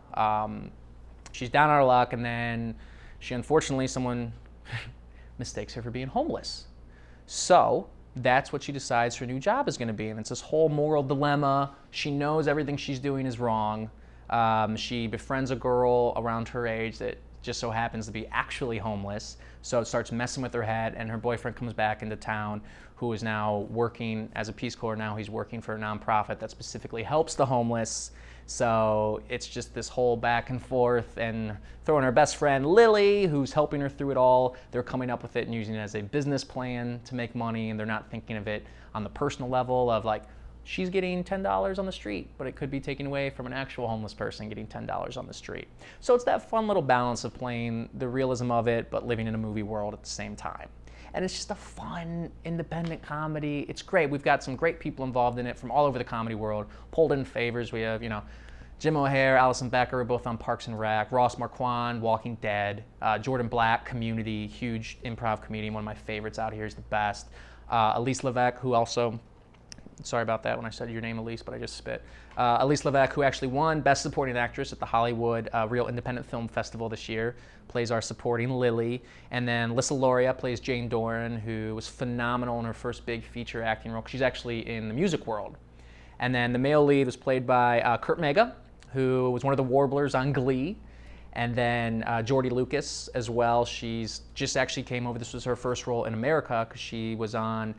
B: She's down on her luck, and then unfortunately, someone mistakes her for being homeless. So that's what she decides her new job is going to be. And it's this whole moral dilemma. She knows everything she's doing is wrong. She befriends a girl around her age that just so happens to be actually homeless. So it starts messing with her head, and her boyfriend comes back into town, who is now working as a Peace Corps. Now he's working for a nonprofit that specifically helps the homeless. So it's just this whole back and forth, and throwing her best friend Lily, who's helping her through it all. They're coming up with it and using it as a business plan to make money, and they're not thinking of it on the personal level of like, she's getting $10 on the street, but it could be taken away from an actual homeless person getting $10 on the street. So it's that fun little balance of playing the realism of it, but living in a movie world at the same time. And it's just a fun, independent comedy. It's great. We've got some great people involved in it from all over the comedy world. Pulled in favors. We have, you know, Jim O'Hare, Allison Becker, both on Parks and Rec, Ross Marquand, Walking Dead, Jordan Black, Community, huge improv comedian, one of my favorites out here, is the best. Elise Levesque, who also, sorry about that when I said your name, Elise, but I just spit. Elise Levesque, who actually won Best Supporting Actress at the Hollywood Real Independent Film Festival this year, plays our supporting Lily. And then Lissa Loria plays Jane Doran, who was phenomenal in her first big feature acting role. She's actually in the music world. And then the male lead was played by Kurt Mega, who was one of the Warblers on Glee. And then Jordy Lucas as well. She's just actually came over. This was her first role in America because she was on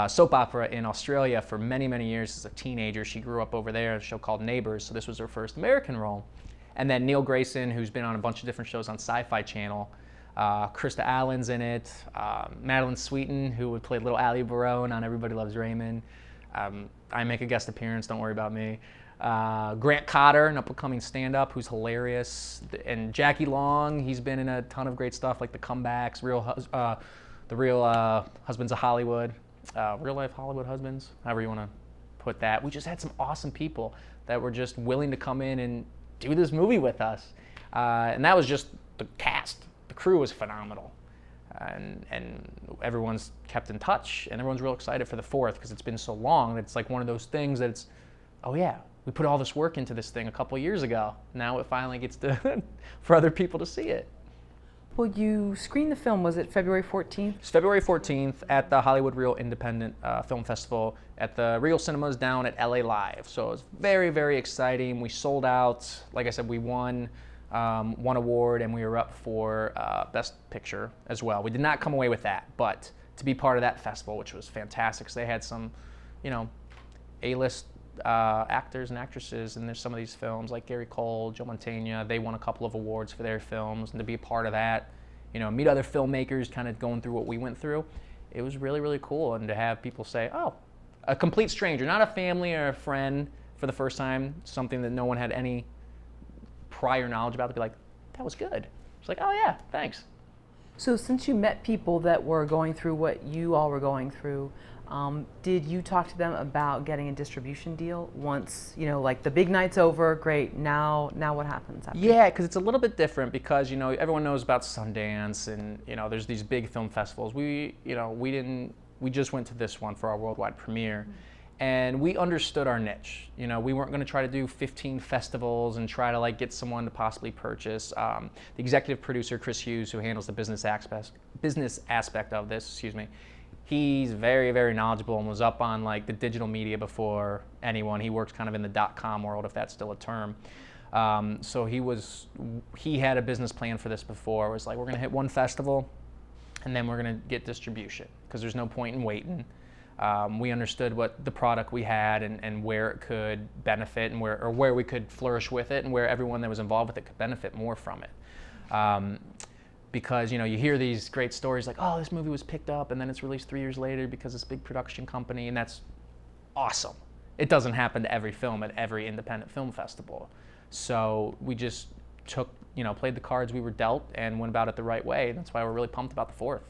B: soap opera in Australia for many, many years as a teenager. She grew up over there, a show called Neighbors, so this was her first American role. And then Neil Grayson, who's been on a bunch of different shows on Sci-Fi Channel. Krista Allen's in it. Madeline Sweeten, who would play little Allie Barone on Everybody Loves Raymond. I make a guest appearance, don't worry about me. Grant Cotter, an up-and-coming stand-up who's hilarious. And Jackie Long, he's been in a ton of great stuff like The Comebacks, The Real Husbands of Hollywood. Real life Hollywood husbands, however you want to put that. We just had some awesome people that were just willing to come in and do this movie with us. And that was just the cast. The crew was phenomenal. And everyone's kept in touch, and everyone's real excited for the 4th because it's been so long. It's like one of those things that it's, oh yeah, we put all this work into this thing a couple of years ago. Now it finally gets to for other people to see it.
A: Well, you screened the film, was it February 14th?
B: It's February 14th at the Hollywood Reel Independent Film Festival at the Reel Cinemas down at LA Live. So it was very, very exciting. We sold out. Like I said, we won one award, and we were up for Best Picture as well. We did not come away with that, but to be part of that festival, which was fantastic, because they had some, A-list actors and actresses, and there's some of these films like Gary Cole, Joe Mantegna. They won a couple of awards for their films, and to be a part of that, meet other filmmakers, kind of going through what we went through, it was really, really cool. And to have people say, oh, a complete stranger, not a family or a friend for the first time, something that no one had any prior knowledge about, to be like, that was good. It's like, oh yeah, thanks.
A: So since you met people that were going through what you all were going through, did you talk to them about getting a distribution deal once, like the big night's over, great, now what happens after?
B: Yeah, because it's a little bit different because, everyone knows about Sundance and, there's these big film festivals. We just went to this one for our worldwide premiere. Mm-hmm. And we understood our niche. We weren't going to try to do 15 festivals and try to get someone to possibly purchase. The executive producer, Chris Hughes, who handles the business aspect of this, he's very, very knowledgeable and was up on the digital media before anyone. He works kind of in the .com world, if that's still a term. So he had a business plan for this before. It was like, we're going to hit one festival, and then we're going to get distribution because there's no point in waiting. We understood what the product we had and where it could benefit and where we could flourish with it and where everyone that was involved with it could benefit more from it. Because you hear these great stories like, oh, this movie was picked up and then it's released 3 years later because this big production company, and that's awesome. It doesn't happen to every film at every independent film festival. So we just played the cards we were dealt and went about it the right way. And that's why we're really pumped about the 4th.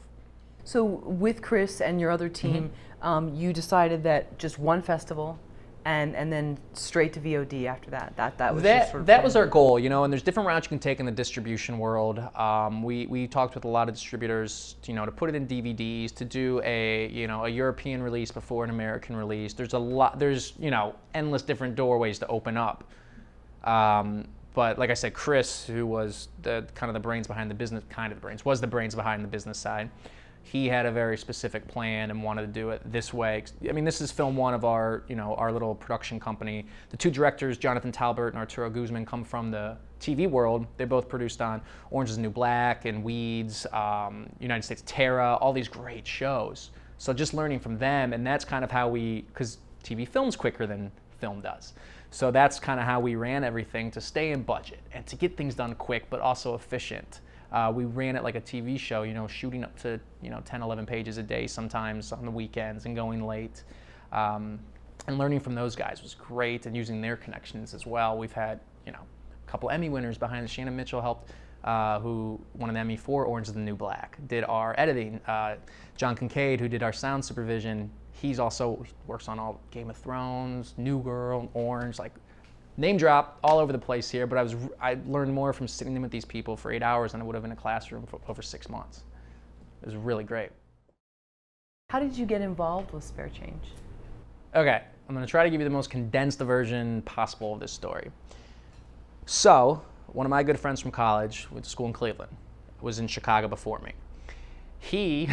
A: So with Chris and your other team, you decided that just one festival, and then straight to VOD after that. That was just sort of
B: that was our goal, and there's different routes you can take in the distribution world. We talked with a lot of distributors, to put it in DVDs, to do a European release before an American release. There's endless different doorways to open up. But like I said, Chris, who was the brains behind the business, was the brains behind the business side. He had a very specific plan and wanted to do it this way. I mean, this is film one of our little production company. The two directors, Jonathan Talbert and Arturo Guzman, come from the TV world. They both produced on Orange is the New Black and Weeds, United States Terra, all these great shows. So just learning from them, and that's kind of how because TV films quicker than film does. So that's kind of how we ran everything to stay in budget and to get things done quick, but also efficient. We ran it like a TV show, shooting up to 10, 11 pages a day sometimes on the weekends and going late. And learning from those guys was great, and using their connections as well. We've had a couple Emmy winners behind us. Shannon Mitchell helped, who won an Emmy for Orange is the New Black, did our editing. John Kincaid, who did our sound supervision, he works on all Game of Thrones, New Girl, Orange, name drop all over the place here, but I learned more from sitting in with these people for 8 hours than I would have in a classroom for over 6 months. It was really great.
A: How did you get involved with Spare Change?
B: Okay, I'm going to try to give you the most condensed version possible of this story. So, one of my good friends from college, went to school in Cleveland, was in Chicago before me. He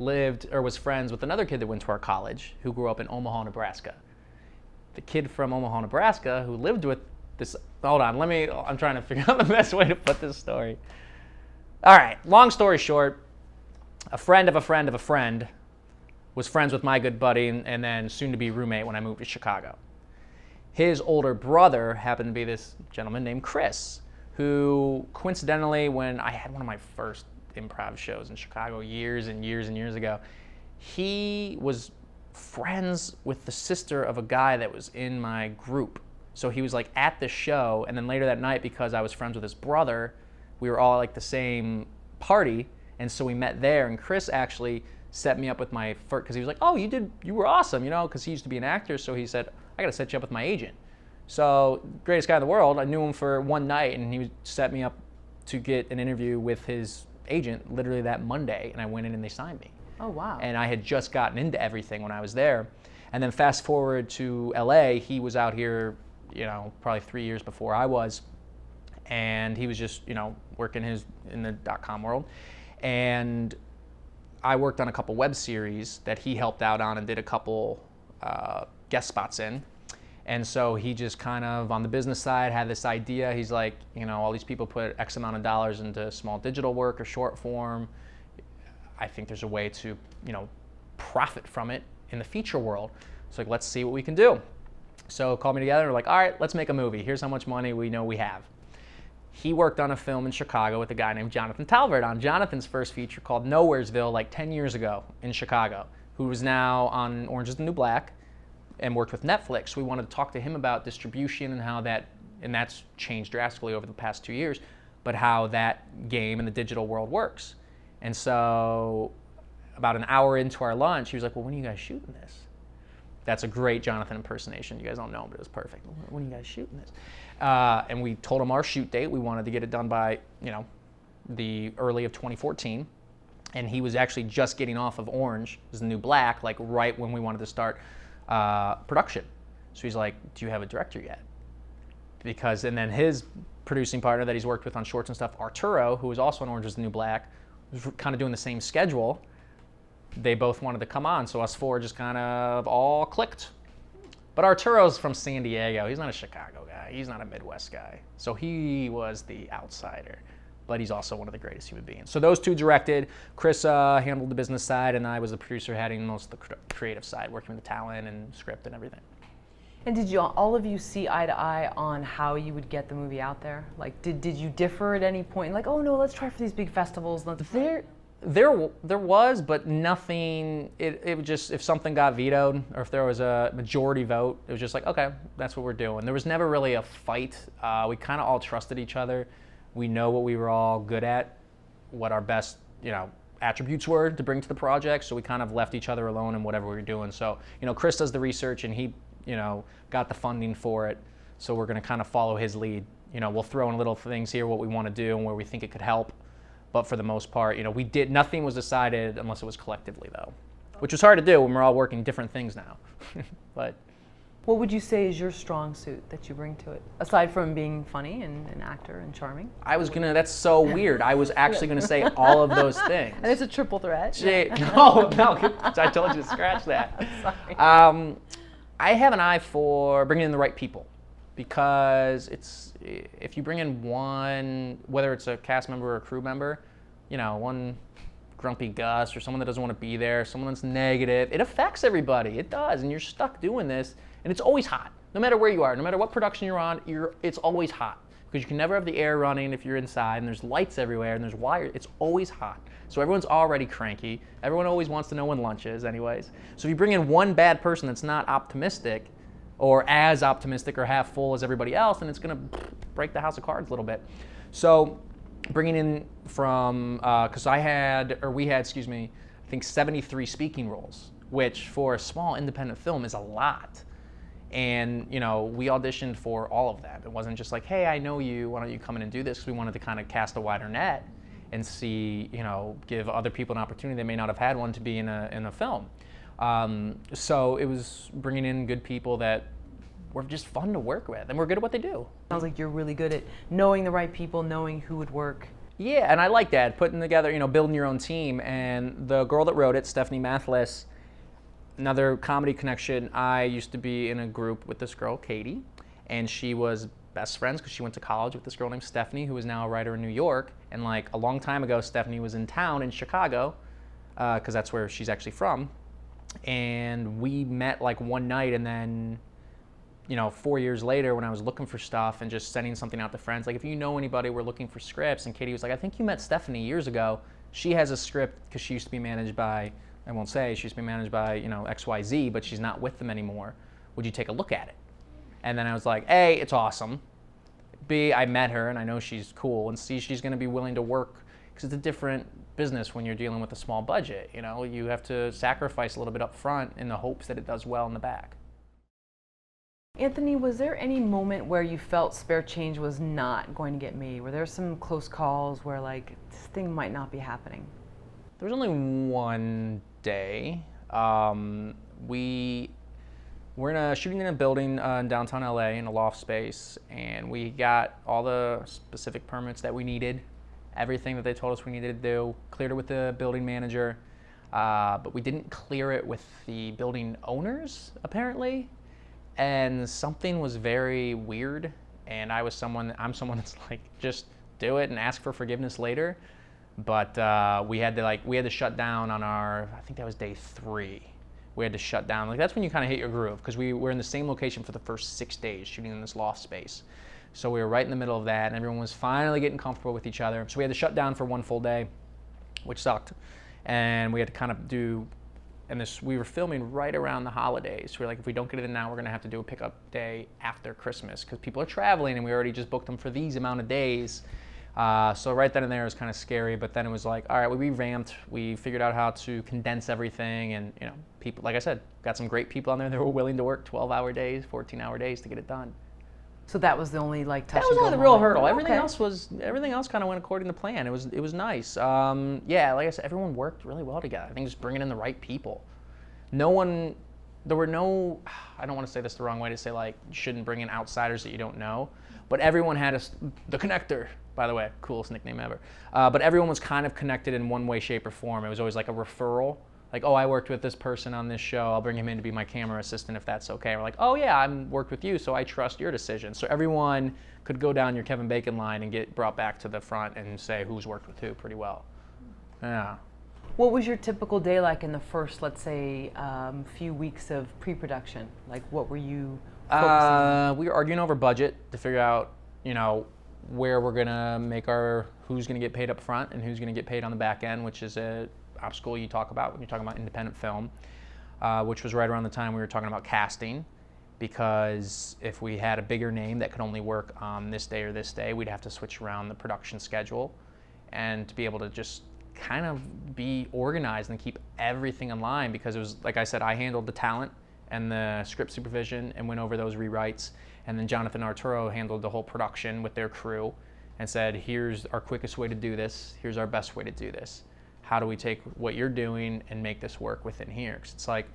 B: was friends with another kid that went to our college who grew up in Omaha, Nebraska. The kid from Omaha, Nebraska, who lived with this, hold on, I'm trying to figure out the best way to put this story. All right, long story short, a friend of a friend of a friend was friends with my good buddy and then soon to be roommate when I moved to Chicago. His older brother happened to be this gentleman named Chris, who coincidentally, when I had one of my first improv shows in Chicago years and years and years ago, he was friends with the sister of a guy that was in my group. So he was at the show, and then later that night, because I was friends with his brother, we were all the same party, and so we met there, and Chris actually set me up with my first, because he was like, oh, you were awesome, because he used to be an actor, so he said, I gotta set you up with my agent. So, greatest guy in the world, I knew him for one night, and he set me up to get an interview with his agent literally that Monday, and I went in and they signed me.
A: Oh, wow.
B: And I had just gotten into everything when I was there. And then fast forward to LA, he was out here, probably 3 years before I was. And he was just, working in the .com world. And I worked on a couple web series that he helped out on and did a couple guest spots in. And so he just kind of, on the business side, had this idea. He's like, all these people put X amount of dollars into small digital work or short form. I think there's a way to, profit from it in the feature world. So like, let's see what we can do. So called me together and we're like, all right, let's make a movie. Here's how much money we know we have. He worked on a film in Chicago with a guy named Jonathan Talbert on Jonathan's first feature called Nowheresville like 10 years ago in Chicago, who is now on Orange is the New Black and worked with Netflix. So we wanted to talk to him about distribution and how that's changed drastically over the past 2 years, but how that game in the digital world works. And so about an hour into our lunch, he was like, well, when are you guys shooting this? That's a great Jonathan impersonation. You guys don't know him, but it was perfect. When are you guys shooting this? And we told him our shoot date. We wanted to get it done by, the early of 2014. And he was actually just getting off of Orange is the New Black, like right when we wanted to start production. So he's like, do you have a director yet? And then his producing partner that he's worked with on shorts and stuff, Arturo, who was also on Orange is the New Black, was kind of doing the same schedule. They both wanted to come on, so us four just kind of all clicked. But Arturo's from San Diego. He's not a Chicago guy. He's not a Midwest guy. So he was the outsider, but he's also one of the greatest human beings. So those two directed. Chris handled the business side, and I was the producer heading most of the creative side, working with the talent and script and everything.
A: And did all of you see eye to eye on how you would get the movie out there? Like, did you differ at any point? Like, oh no, let's try for these big festivals.
B: There was, but nothing. It was just, if something got vetoed or if there was a majority vote, it was just like, okay, that's what we're doing. There was never really a fight. We kind of all trusted each other. We know what we were all good at, what our best, attributes were to bring to the project. So we kind of left each other alone in whatever we were doing. So, Chris does the research and he, got the funding for it. So we're going to kind of follow his lead. We'll throw in little things here, what we want to do and where we think it could help. But for the most part, nothing was decided unless it was collectively, though, which was hard to do when we're all working different things now. But
A: what would you say is your strong suit that you bring to it, aside from being funny and an actor and charming?
B: That's so weird. I was actually gonna say all of those things.
A: And it's a triple threat.
B: No, I told you to scratch that.
A: Sorry.
B: I have an eye for bringing in the right people, because if you bring in one, whether it's a cast member or a crew member, one grumpy Gus or someone that doesn't want to be there, someone that's negative, it affects everybody. It does, and you're stuck doing this, and it's always hot. No matter where you are, no matter what production you're on, it's always hot, because you can never have the air running if you're inside, and there's lights everywhere, and there's wires. It's always hot. So everyone's already cranky. Everyone always wants to know when lunch is anyways. So if you bring in one bad person that's not optimistic, or as optimistic or half full as everybody else, then it's going to break the house of cards a little bit. So bringing in from, because we had, I think 73 speaking roles, which for a small independent film is a lot. And, we auditioned for all of them. It wasn't just like, hey, I know you, why don't you come in and do this? Because we wanted to kind of cast a wider net and see, give other people an opportunity that may not have had one to be in a film. So it was bringing in good people that were just fun to work with, and we're good at what they do.
A: Sounds like you're really good at knowing the right people, knowing who would work.
B: Yeah, and I like that, putting together, building your own team. And the girl that wrote it, Stephanie Mathless, another comedy connection, I used to be in a group with this girl, Katie, and she was best friends because she went to college with this girl named Stephanie, who is now a writer in New York. And like a long time ago, Stephanie was in town in Chicago, because that's where she's actually from. And we met like one night, and then 4 years later, when I was looking for stuff and just sending something out to friends, like, if you know anybody, we're looking for scripts. And Katie was like, I think you met Stephanie years ago. She has a script, because she used to be managed by, I won't say, she used to be managed by XYZ, but she's not with them anymore. Would you take a look at it? And then I was like, A, it's awesome. B, I met her and I know she's cool. And C, she's going to be willing to work, because it's a different business when you're dealing with a small budget. You have to sacrifice a little bit up front in the hopes that it does well in the back.
A: Anthony, was there any moment where you felt Spare Change was not going to get made? Were there some close calls where like this thing might not be happening?
B: There was only one day. We were shooting in a building in downtown LA in a loft space, and we got all the specific permits that we needed, everything that they told us we needed to do, cleared it with the building manager, but we didn't clear it with the building owners, apparently. And something was very weird, and I'm someone that's like, just do it and ask for forgiveness later. But we had to shut down on I think that was day 3. We had to shut down. Like, that's when you kind of hit your groove, because we were in the same location for the first 6 days shooting in this loft space. So we were right in the middle of that, and everyone was finally getting comfortable with each other. So we had to shut down for 1 full day, which sucked. And we had to kind of we were filming right around the holidays. So we're like, if we don't get it in now, we're gonna have to do a pickup day after Christmas, because people are traveling and we already just booked them for these amount of days. So right then and there it was kind of scary, but then it was like, all right, we revamped, we figured out how to condense everything, and people, like I said, got some great people on there that were willing to work 12-hour days, 14-hour days to get it done.
A: So that was the only like touch
B: That was
A: and go
B: only the real
A: moment.
B: hurdle.
A: Oh,
B: Everything else kind of went according to plan. It was nice. Yeah, like I said, everyone worked really well together. I think just bringing in the right people. There were no, I don't want to say this the wrong way to say like you shouldn't bring in outsiders that you don't know, but everyone had the connector, by the way, coolest nickname ever. But everyone was kind of connected in one way, shape, or form. It was always like a referral. Like, oh, I worked with this person on this show. I'll bring him in to be my camera assistant if that's okay. We're like, oh yeah, I worked with you, so I trust your decision. So everyone could go down your Kevin Bacon line and get brought back to the front and say who's worked with who pretty well. Yeah.
A: What was your typical day like in the first, let's say, few weeks of pre-production? Like, what were you focusing on?
B: We were arguing over budget to figure out, where we're gonna make who's gonna get paid up front and who's gonna get paid on the back end, which is a obstacle you talk about when you're talking about independent film, which was right around the time we were talking about casting, because if we had a bigger name that could only work on this day or this day, we'd have to switch around the production schedule, and to be able to just kind of be organized and keep everything in line, because it was, like I said, I handled the talent and the script supervision and went over those rewrites, and then Jonathan and Arturo handled the whole production with their crew and said, here's our quickest way to do this, here's our best way to do this. How do we take what you're doing and make this work within here? Because it's like,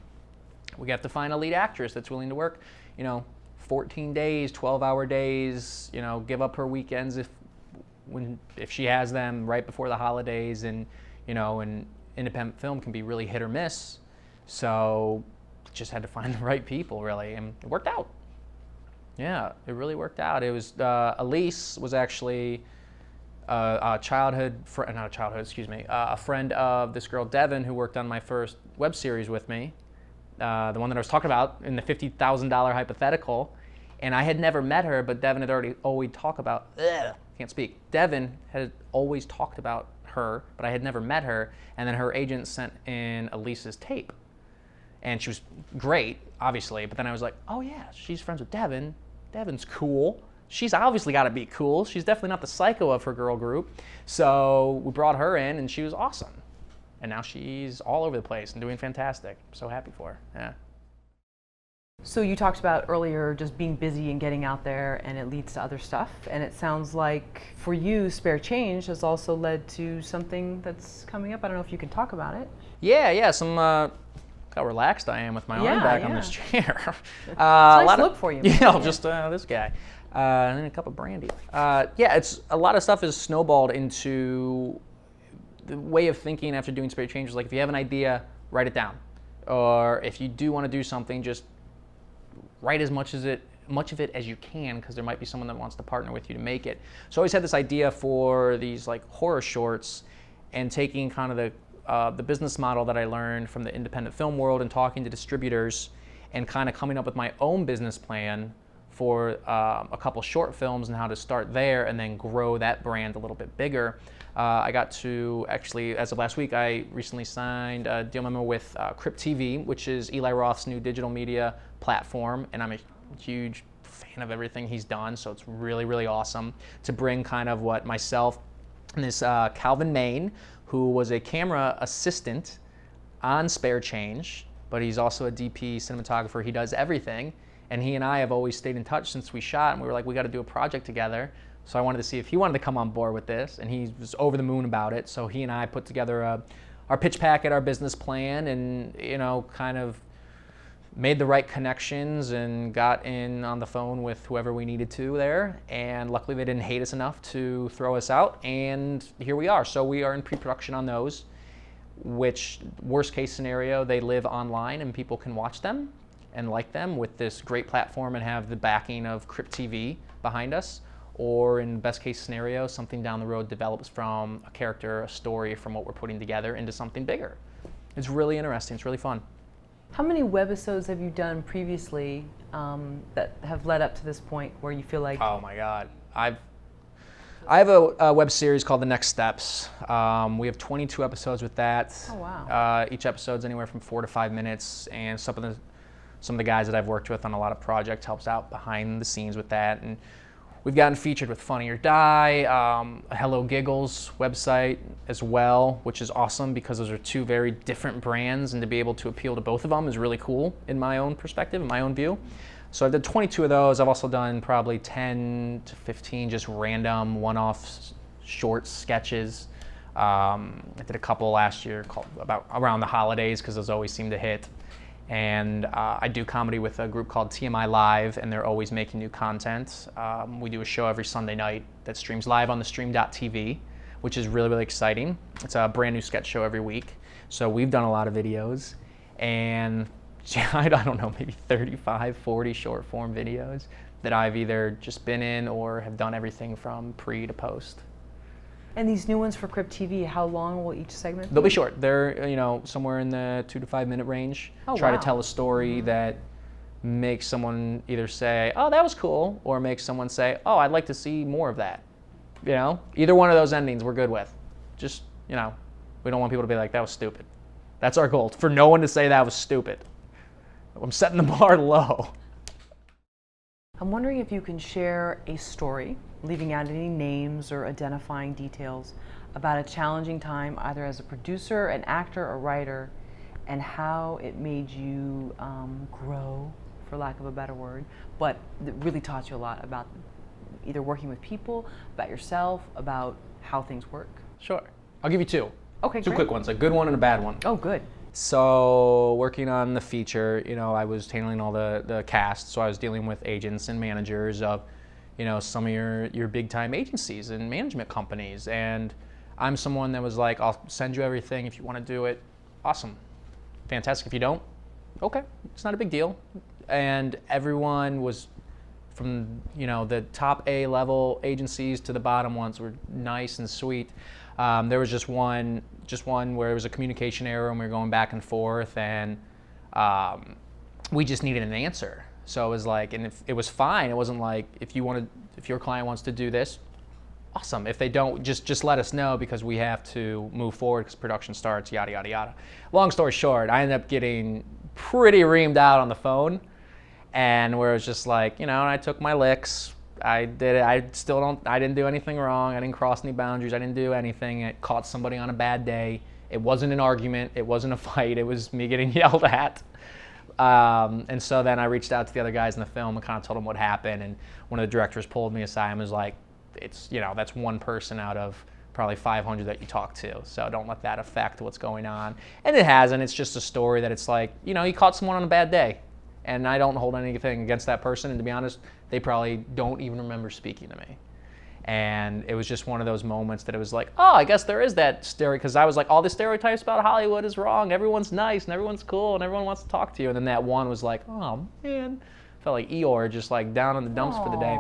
B: we have to find a lead actress that's willing to work, 14 days, 12-hour days, give up her weekends if she has them right before the holidays, and and independent film can be really hit or miss. So just had to find the right people, really, and it worked out. Yeah, it really worked out. It was Elise was actually a friend of this girl Devin, who worked on my first web series with me, the one that I was talking about in the $50,000 hypothetical. And I had never met her, but Devin had always talked about, can't speak. Devin had always talked about her, but I had never met her. And then her agent sent in Elise's tape. And she was great, obviously, but then I was like, oh yeah, she's friends with Devin. Devin's cool. She's obviously got to be cool. She's definitely not the psycho of her girl group. So we brought her in, and she was awesome. And now she's all over the place and doing fantastic. I'm so happy for her. Yeah.
A: So you talked about earlier just being busy and getting out there, and it leads to other stuff. And it sounds like for you, Spare Change has also led to something that's coming up. I don't know if you can talk about it.
B: Yeah. Some how relaxed I am with my arm back on this chair.
A: It's a nice look for you.
B: Just this guy. And then a cup of brandy. It's a lot of stuff is snowballed into the way of thinking after doing Spare Change. Like, if you have an idea, write it down. Or if you do want to do something, just write as much of it as you can, because there might be someone that wants to partner with you to make it. So I always had this idea for these like horror shorts, and taking kind of the business model that I learned from the independent film world and talking to distributors, and kind of coming up with my own business plan for a couple short films and how to start there and then grow that brand a little bit bigger. I got to actually, as of last week, I recently signed a deal memo with Crypt TV, which is Eli Roth's new digital media platform, and I'm a huge fan of everything he's done, so it's really, really awesome to bring kind of what myself and this Calvin Main, who was a camera assistant on Spare Change, but he's also a DP cinematographer. He does everything. And he and I have always stayed in touch since we shot, and we were like, we got to do a project together. So I wanted to see if he wanted to come on board with this, and he was over the moon about it. So he and I put together our pitch packet, our business plan, and kind of made the right connections and got in on the phone with whoever we needed to there. And luckily they didn't hate us enough to throw us out, and here we are. So we are in pre-production on those, which worst case scenario, they live online and people can watch them and like them with this great platform and have the backing of Crypt TV behind us. Or in best case scenario, something down the road develops from a character, a story from what we're putting together into something bigger. It's really interesting, it's really fun.
A: How many webisodes have you done previously that have led up to this point where you feel like...
B: Oh my God. I have a web series called The Next Steps. We have 22 episodes with that.
A: Oh wow.
B: Each episode's anywhere from 4 to 5 minutes, and some of the guys that I've worked with on a lot of projects helps out behind the scenes with that. And we've gotten featured with Funny or Die, Hello Giggles website as well, which is awesome because those are two very different brands, and to be able to appeal to both of them is really cool in my own perspective, in my own view. So I've done 22 of those. I've also done probably 10 to 15 just random one-off short sketches. I did a couple last year called about around the holidays because those always seem to hit. And I do comedy with a group called TMI Live, and they're always making new content. We do a show every Sunday night that streams live on the stream.tv, which is really, really exciting. It's a brand new sketch show every week. So we've done a lot of videos, and I don't know, maybe 35, 40 short form videos that I've either just been in or have done everything from pre to post.
A: And these new ones for Crypt TV, how long will each segment be?
B: They'll be short. They're somewhere in the 2 to 5 minute range.
A: Oh,
B: Try
A: wow.
B: to tell a story that makes someone either say, oh, that was cool, or makes someone say, oh, I'd like to see more of that. Either one of those endings we're good with. Just, we don't want people to be like, that was stupid. That's our goal, for no one to say that was stupid. I'm setting the bar low.
A: I'm wondering if you can share a story, leaving out any names or identifying details, about a challenging time either as a producer, an actor, or writer, and how it made you grow, for lack of a better word, but it really taught you a lot about either working with people, about yourself, about how things work.
B: Sure. I'll give you two.
A: Okay,
B: Two
A: great.
B: quick ones, a good one and a bad one.
A: Oh, good.
B: So working on the feature, I was handling all the cast, so I was dealing with agents and managers of, some of your big time agencies and management companies. And I'm someone that was like, I'll send you everything if you want to do it. Awesome. Fantastic. If you don't, okay, it's not a big deal. And everyone was from, the top A level agencies to the bottom ones were nice and sweet. There was just one where it was a communication error and we were going back and forth, and we just needed an answer. So it was like, and if it was fine. It wasn't like, if your client wants to do this, awesome. If they don't, just let us know because we have to move forward because production starts, yada, yada, yada. Long story short, I ended up getting pretty reamed out on the phone, and where it was just like, and I took my licks. I did it. I didn't do anything wrong. I didn't cross any boundaries. I didn't do anything. It caught somebody on a bad day. It wasn't an argument. It wasn't a fight. It was me getting yelled at. And so then I reached out to the other guys in the film and kind of told them what happened. And one of the directors pulled me aside and was like, that's one person out of probably 500 that you talk to. So don't let that affect what's going on. And it hasn't. It's just a story that it's like, you caught someone on a bad day. And I don't hold anything against that person. And to be honest, they probably don't even remember speaking to me. And it was just one of those moments that it was like, oh, I guess there is that stereotype. Because I was like, all the stereotypes about Hollywood is wrong. Everyone's nice and everyone's cool and everyone wants to talk to you. And then that one was like, oh, man. Felt like Eeyore, just like down in the dumps for the day.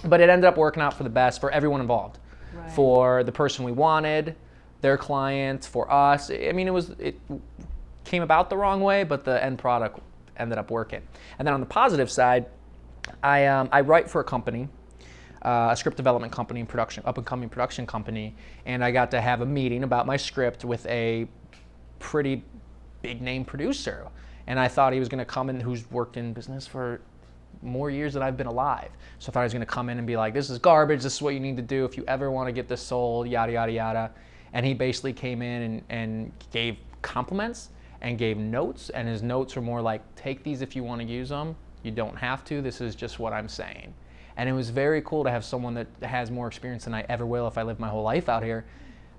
B: But it ended up working out for the best for everyone involved.
A: Right.
B: For the person we wanted, their client, for us. I mean, it came about the wrong way, but the end product ended up working. And then on the positive side, I write for a company, a script development company, up-and-coming production company, and I got to have a meeting about my script with a pretty big-name producer. And I thought he was going to come in, who's worked in business for more years than I've been alive. So I thought he was going to come in and be like, this is garbage, this is what you need to do if you ever want to get this sold, yada, yada, yada. And he basically came in and gave compliments and gave notes, and his notes were more like, take these if you want to use them, You don't have to. This is just what I'm saying. And it was very cool to have someone that has more experience than I ever will if I live my whole life out here,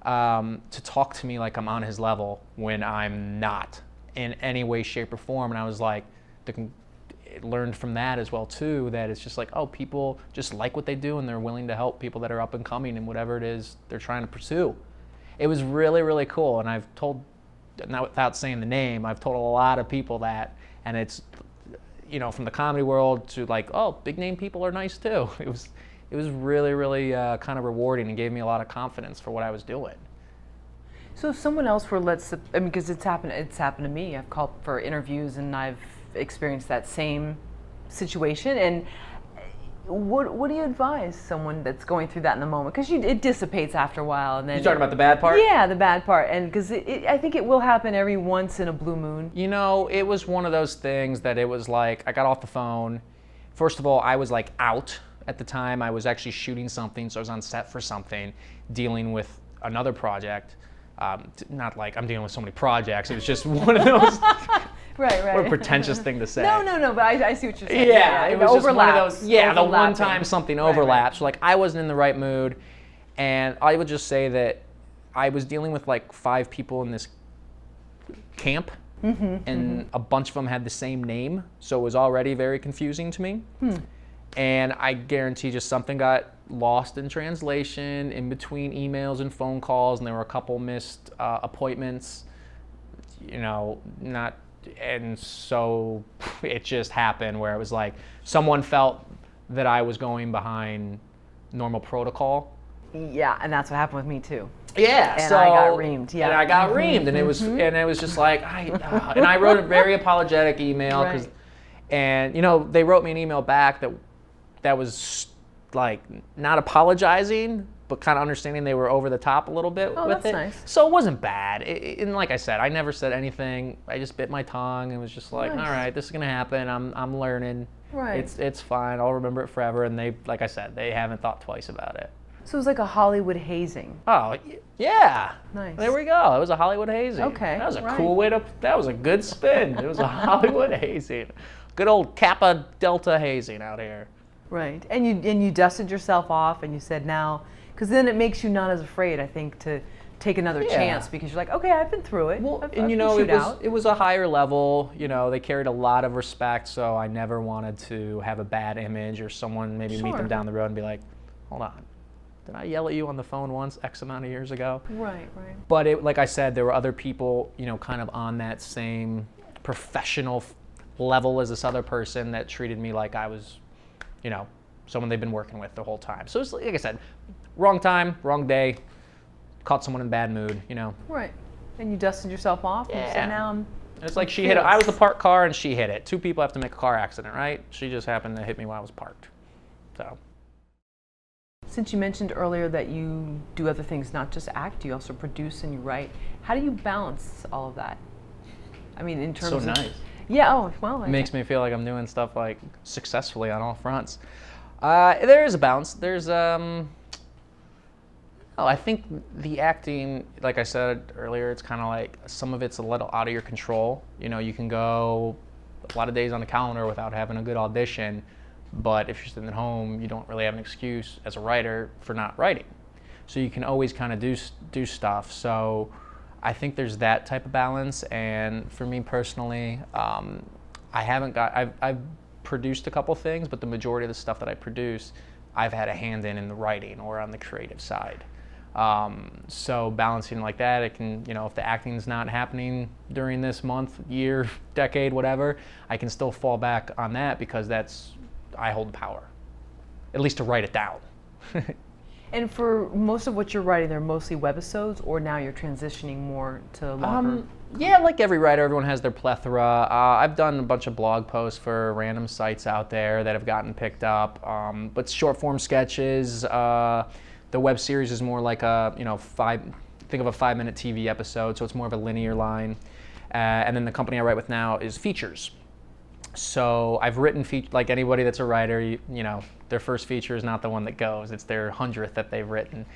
B: to talk to me like I'm on his level when I'm not in any way, shape, or form. And I was like, learned from that as well too, that it's just like, oh, people just like what they do and they're willing to help people that are up and coming in whatever it is they're trying to pursue. It was really, really cool. And I've told, not without saying the name, I've told a lot of people that, and it's, you know, from the comedy world to like, oh, big name people are nice too. It was really, really kind of rewarding and gave me a lot of confidence for what I was doing.
A: So if someone else were, because it's happened to me. I've called for interviews and I've experienced that same situation. And what do you advise someone that's going through that in the moment? Because it dissipates after a while, and then
B: you're talking about the bad part.
A: Yeah, the bad part, and because I think it will happen every once in a blue moon.
B: You know, it was one of those things that it was like I got off the phone. First of all, I was like out at the time. I was actually shooting something, so I was on set for something, dealing with another project. Not like I'm dealing with so many projects. It was just one of those.
A: Right.
B: What a pretentious thing to say.
A: No, but I see what you're saying.
B: Yeah, it was just one of those. Yeah, the one
A: Overlapping.
B: time something overlaps. Right. Like I wasn't in the right mood, and I would just say that I was dealing with like 5 people in this camp, and a bunch of them had the same name, so it was already very confusing to me. And I guarantee just something got lost in translation in between emails and phone calls, and there were a couple missed appointments. You know, and so it just happened where it was like someone felt that I was going behind normal protocol.
A: Yeah, and that's what happened with me too.
B: Yeah,
A: and
B: so
A: I got reamed. Yeah,
B: and I got reamed, and it was just like and I wrote a very apologetic email because, and you know, they wrote me an email back that was like not apologizing, but kind of understanding they were over the top a little bit with
A: that's
B: it.
A: Nice.
B: So it wasn't bad. And like I said, I never said anything. I just bit my tongue and was just like, all right, this is gonna happen. I'm learning.
A: Right.
B: It's fine. I'll remember it forever. And they, like I said, they haven't thought twice about it.
A: So it was like a Hollywood hazing.
B: Oh, yeah.
A: Nice.
B: There we go. It was a Hollywood hazing.
A: Okay.
B: That was a cool way that was a good spin. It was a Hollywood hazing. Good old Kappa Delta hazing out here.
A: Right. And you dusted yourself off and you said now, because then it makes you not as afraid, I think, to take another chance, because you're like, okay, I've been through it.
B: Well,
A: I've
B: and you know, it was a higher level. You know, they carried a lot of respect, so I never wanted to have a bad image or someone maybe meet them down the road and be like, hold on, did I yell at you on the phone once X amount of years ago?
A: Right.
B: But like I said, there were other people, you know, kind of on that same professional level as this other person that treated me like I was, you know, someone they've been working with the whole time. So it's like I said, wrong time, wrong day, caught someone in a bad mood, you know.
A: Right. And you dusted yourself off and you said, now I'm...
B: It's like she hit it. I was the parked car and she hit it. 2 people have to make a car accident, right? She just happened to hit me while I was parked. So.
A: Since you mentioned earlier that you do other things, not just act, you also produce and you write. How do you balance all of that? I mean, in terms of...
B: So nice.
A: Yeah, oh, well.
B: It makes me feel like I'm doing stuff like successfully on all fronts. There is a balance. There's, I think the acting, like I said earlier, it's kind of like some of it's a little out of your control. You know, you can go a lot of days on the calendar without having a good audition, but if you're sitting at home, you don't really have an excuse as a writer for not writing. So you can always kind of do stuff. So I think there's that type of balance. And for me personally, I've produced a couple things, but the majority of the stuff that I produce, I've had a hand in the writing or on the creative side. So balancing like that, it can, you know, if the acting's not happening during this month, year, decade, whatever, I can still fall back on that because I hold the power, at least to write it down.
A: And for most of what you're writing, they're mostly webisodes, or now you're transitioning more to longer?
B: Yeah, like every writer, everyone has their plethora. I've done a bunch of blog posts for random sites out there that have gotten picked up, but short form sketches. The web series is more like a, you know, think of a 5-minute TV episode, so it's more of a linear line. And then the company I write with now is features. So I've written like anybody that's a writer, you know, their first feature is not the one that goes; it's their 100th that they've written.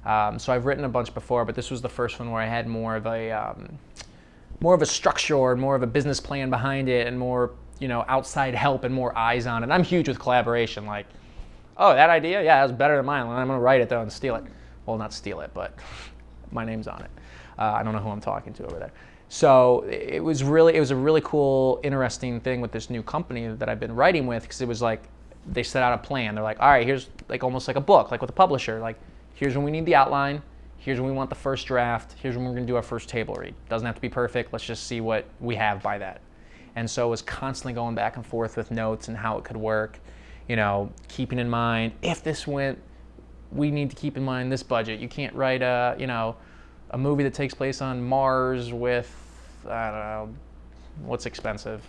B: So I've written a bunch before, but this was the first one where I had more of a structure, or more of a business plan behind it, and more, outside help and more eyes on it. I'm huge with collaboration. Like, oh, that idea, yeah, that's better than mine. I'm gonna write it though and steal it. Well, not steal it, but my name's on it. I don't know who I'm talking to over there. So it was a really cool, interesting thing with this new company that I've been writing with, because it was like they set out a plan. They're like, all right, here's like almost like a book, like with a publisher. Like, here's when we need the outline. Here's when we want the first draft. Here's when we're going to do our first table read. Doesn't have to be perfect. Let's just see what we have by that. And so it was constantly going back and forth with notes and how it could work. Keeping in mind, if this went, we need to keep in mind this budget. You can't write a movie that takes place on Mars with, I don't know, what's expensive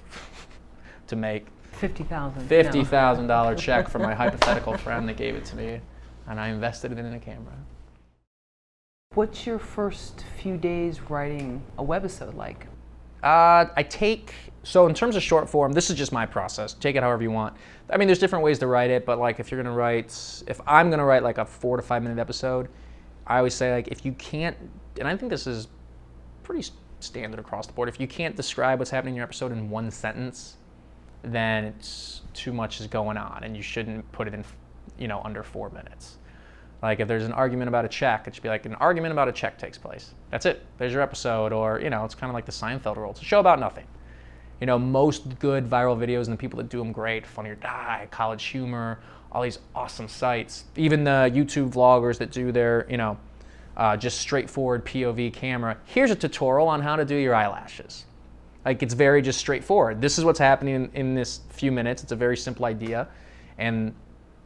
B: to make? $50,000 check from my hypothetical friend that gave it to me, and I invested it in a camera.
A: What's your first few days writing a webisode like?
B: So in terms of short form, this is just my process. Take it however you want. I mean, there's different ways to write it, but like if I'm gonna write like a 4 to 5 minute episode, I always say, like, if you can't, and I think this is pretty standard across the board, if you can't describe what's happening in your episode in one sentence, then it's too much is going on, and you shouldn't put it in, under 4 minutes. Like if there's an argument about a check, it should be like an argument about a check takes place. That's it. There's your episode. Or, it's kind of like the Seinfeld rule. It's a show about nothing. Most good viral videos and the people that do them great, Funny or Die, College Humor, all these awesome sites, even the YouTube vloggers that do their, just straightforward POV camera. Here's a tutorial on how to do your eyelashes. Like, it's very just straightforward. This is what's happening in this few minutes. It's a very simple idea. And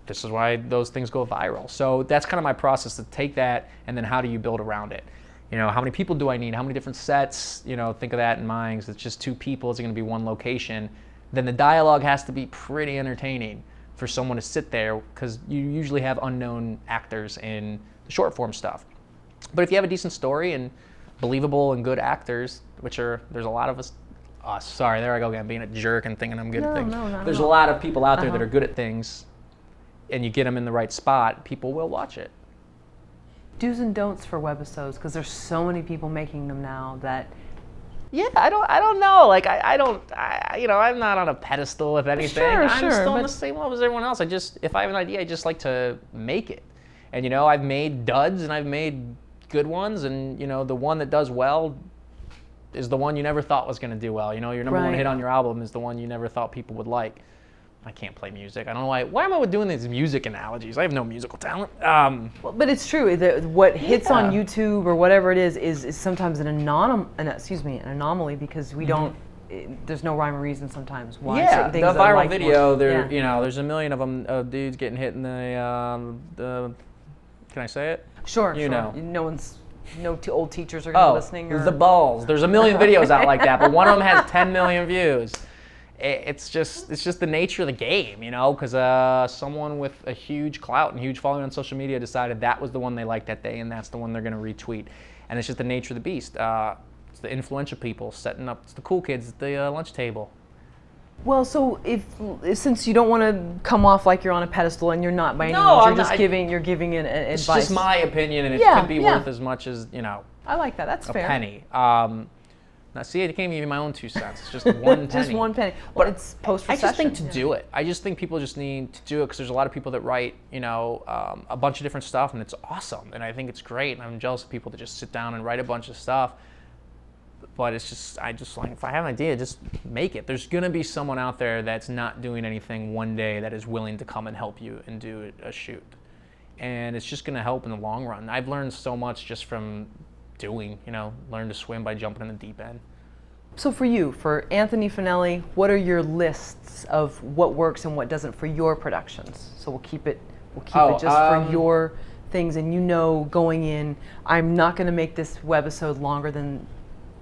B: this is why those things go viral. So that's kind of my process, to take that and then how do you build around it? How many people do I need? How many different sets? Think of that in mind. Because it's just 2 people. It's going to be one location. Then the dialogue has to be pretty entertaining for someone to sit there, because you usually have unknown actors in the short form stuff. But if you have a decent story and believable and good actors, there's a lot of us. Sorry, there I go again, being a jerk and thinking I'm good at things. There's a lot of people out there that are good at things, and you get them in the right spot, people will watch it.
A: Do's and don'ts for webisodes, because there's so many people making them now that.
B: Yeah, I don't know. Like I'm not on a pedestal, if anything. I'm still on the same level as everyone else. If I have an idea, I just like to make it. And I've made duds and I've made good ones, and the one that does well is the one you never thought was going to do well. Your number one hit on your album is the one you never thought people would like. I can't play music. I don't know why. Why am I doing these music analogies? I have no musical talent.
A: Well, but it's true. What hits on YouTube or whatever it is sometimes an anomaly, because we don't. There's no rhyme or reason sometimes why certain things
B: the
A: are
B: viral
A: liked
B: video.
A: more.
B: There's a million of them of dudes getting hit in the. Can I say it?
A: Sure. No old teachers are going to be listening.
B: The balls. There's a million videos out like that, but one of them has 10 million views. It's just the nature of the game, because someone with a huge clout and huge following on social media decided that was the one they liked that day, and that's the one they're going to retweet. And it's just the nature of the beast. It's the influential people setting up. It's the cool kids at the lunch table.
A: Well, so since you don't want to come off like you're on a pedestal, and you're not by any means, you're giving an advice.
B: It's just my opinion, and it could be worth as much as
A: I like that. That's fair.
B: A penny. Now, see, I can't give you my own 2 cents. It's just one penny.
A: Just one penny. But it's post-recession.
B: I just think to do it. I just think people just need to do it, because there's a lot of people that write, a bunch of different stuff, and it's awesome, and I think it's great, and I'm jealous of people that just sit down and write a bunch of stuff. But it's just, like, if I have an idea, just make it. There's going to be someone out there that's not doing anything one day that is willing to come and help you and do a shoot. And it's just going to help in the long run. I've learned so much just from doing, learn to swim by jumping in the deep end.
A: So for Anthony Fanelli, what are your lists of what works and what doesn't for your productions? So we'll keep it just for your things, and going in, I'm not going to make this webisode longer than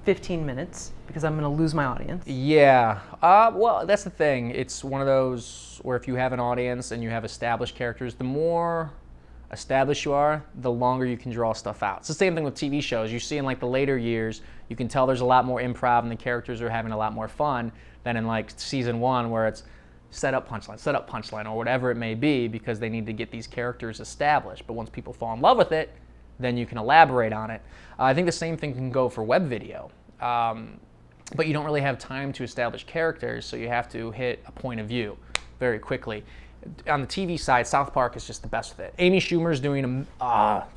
A: 15 minutes because I'm going to lose my audience.
B: Yeah. Well, that's the thing. It's one of those where if you have an audience and you have established characters, the more established you are, the longer you can draw stuff out. It's the same thing with TV shows. You see in like the later years, you can tell there's a lot more improv and the characters are having a lot more fun than in like season 1 where it's set up punchline, or whatever it may be, because they need to get these characters established. But once people fall in love with it, then you can elaborate on it. I think the same thing can go for web video. but you don't really have time to establish characters, so you have to hit a point of view very quickly. On the TV side, South Park is just the best with it. Amy Schumer's doing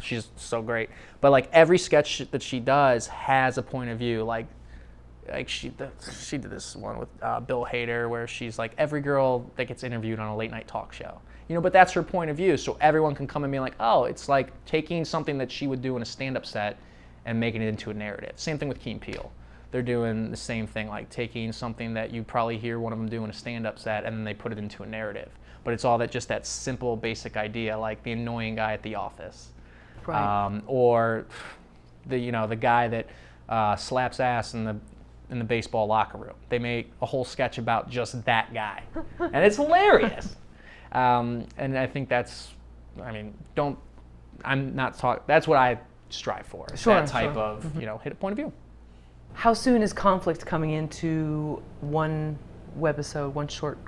B: she's so great. But like every sketch that she does has a point of view. Like she did this one with Bill Hader, where she's like every girl that gets interviewed on a late night talk show. But that's her point of view, so everyone can come and be like, oh, it's like taking something that she would do in a stand-up set and making it into a narrative. Same thing with Key and Peele. They're doing the same thing, like taking something that you probably hear one of them do in a stand-up set, and then they put it into a narrative. But it's all just that simple, basic idea, like the annoying guy at the office,
A: right.
B: or the guy that slaps ass in the baseball locker room. They make a whole sketch about just that guy, and it's hilarious. And I think that's what I strive for.
A: Sure,
B: that type
A: sure.
B: of hit a point of view.
A: How soon is conflict coming into one webisode, one short?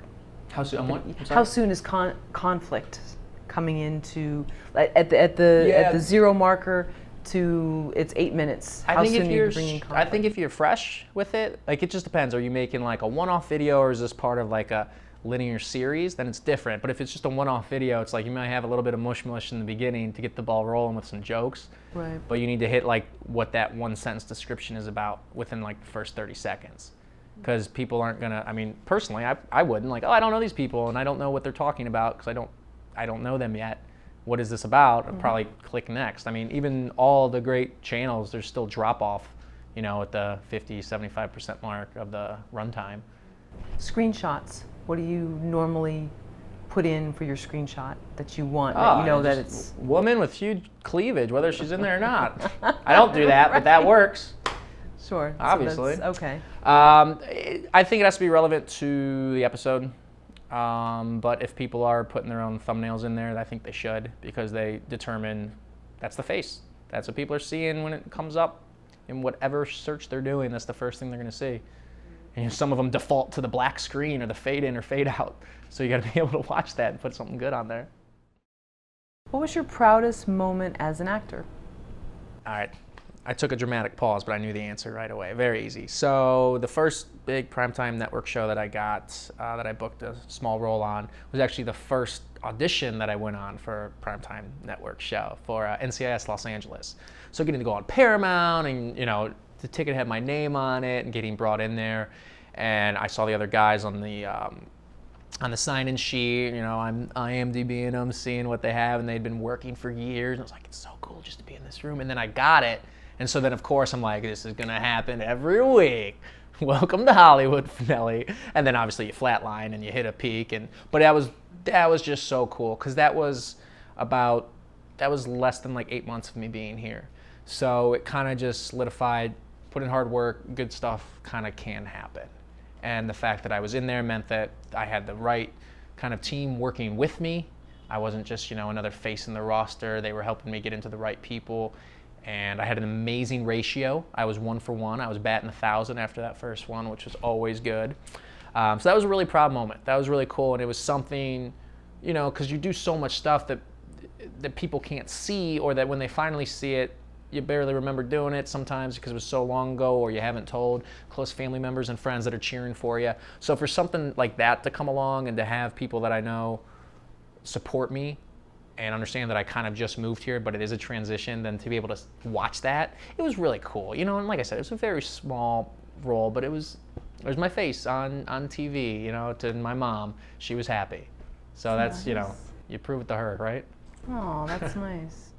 B: How soon? What?
A: How soon is conflict coming into at the zero marker to it's 8 minutes? How soon are you bringing conflict?
B: I think if you're fresh with it, like it just depends. Are you making like a one-off video, or is this part of like a linear series? Then it's different. But if it's just a one-off video, it's like you might have a little bit of mush in the beginning to get the ball rolling with some jokes.
A: Right.
B: But you need to hit like what that one sentence description is about within like the first 30 seconds. Because people aren't gonna, personally, I wouldn't, like, oh, I don't know these people and I don't know what they're talking about because I don't know them yet. What is this about? I'd probably click next. Even all the great channels, there's still drop off, at the 50-75% mark of the runtime.
A: Screenshots. What do you normally put in for your screenshot that you want? That it's
B: woman with huge cleavage, whether she's in there or not. I don't do that, but that works.
A: Sure.
B: Obviously.
A: So okay.
B: I think it has to be relevant to the episode. But if people are putting their own thumbnails in there, I think they should, because they determine that's the face. That's what people are seeing when it comes up in whatever search they're doing. That's the first thing they're going to see. And some of them default to the black screen or the fade in or fade out. So you got to be able to watch that and put something good on there.
A: What was your proudest moment as an actor?
B: All right. I took a dramatic pause, but I knew the answer right away. Very easy. So the first big primetime network show that I got, that I booked a small role on, was actually the first audition that I went on for a primetime network show for NCIS Los Angeles. So getting to go on Paramount, and the ticket had my name on it, and getting brought in there, and I saw the other guys on the sign-in sheet. I'm IMDb'ing them, seeing what they have, and they'd been working for years. And I was like, it's so cool just to be in this room. And then I got it. And so then, of course, I'm like, this is going to happen every week. Welcome to Hollywood, Fanelli. And then obviously you flatline and you hit a peak. But that was just so cool, because that was less than like 8 months of me being here. So it kind of just solidified, put in hard work, good stuff kind of can happen. And the fact that I was in there meant that I had the right kind of team working with me. I wasn't just, another face in the roster. They were helping me get into the right people. And I had an amazing ratio. I was 1 for 1. I was batting 1,000 after that first one, which was always good. So that was a really proud moment. That was really cool. And it was something, because you do so much stuff that people can't see, or that when they finally see it, you barely remember doing it sometimes because it was so long ago, or you haven't told close family members and friends that are cheering for you. So for something like that to come along, and to have people that I know support me and understand that I kind of just moved here, but it is a transition, then to be able to watch that, it was really cool. And like I said, it was a very small role, but it was my face on TV, to my mom. She was happy. So that's,
A: nice.
B: You prove it to her, right?
A: Oh, that's nice.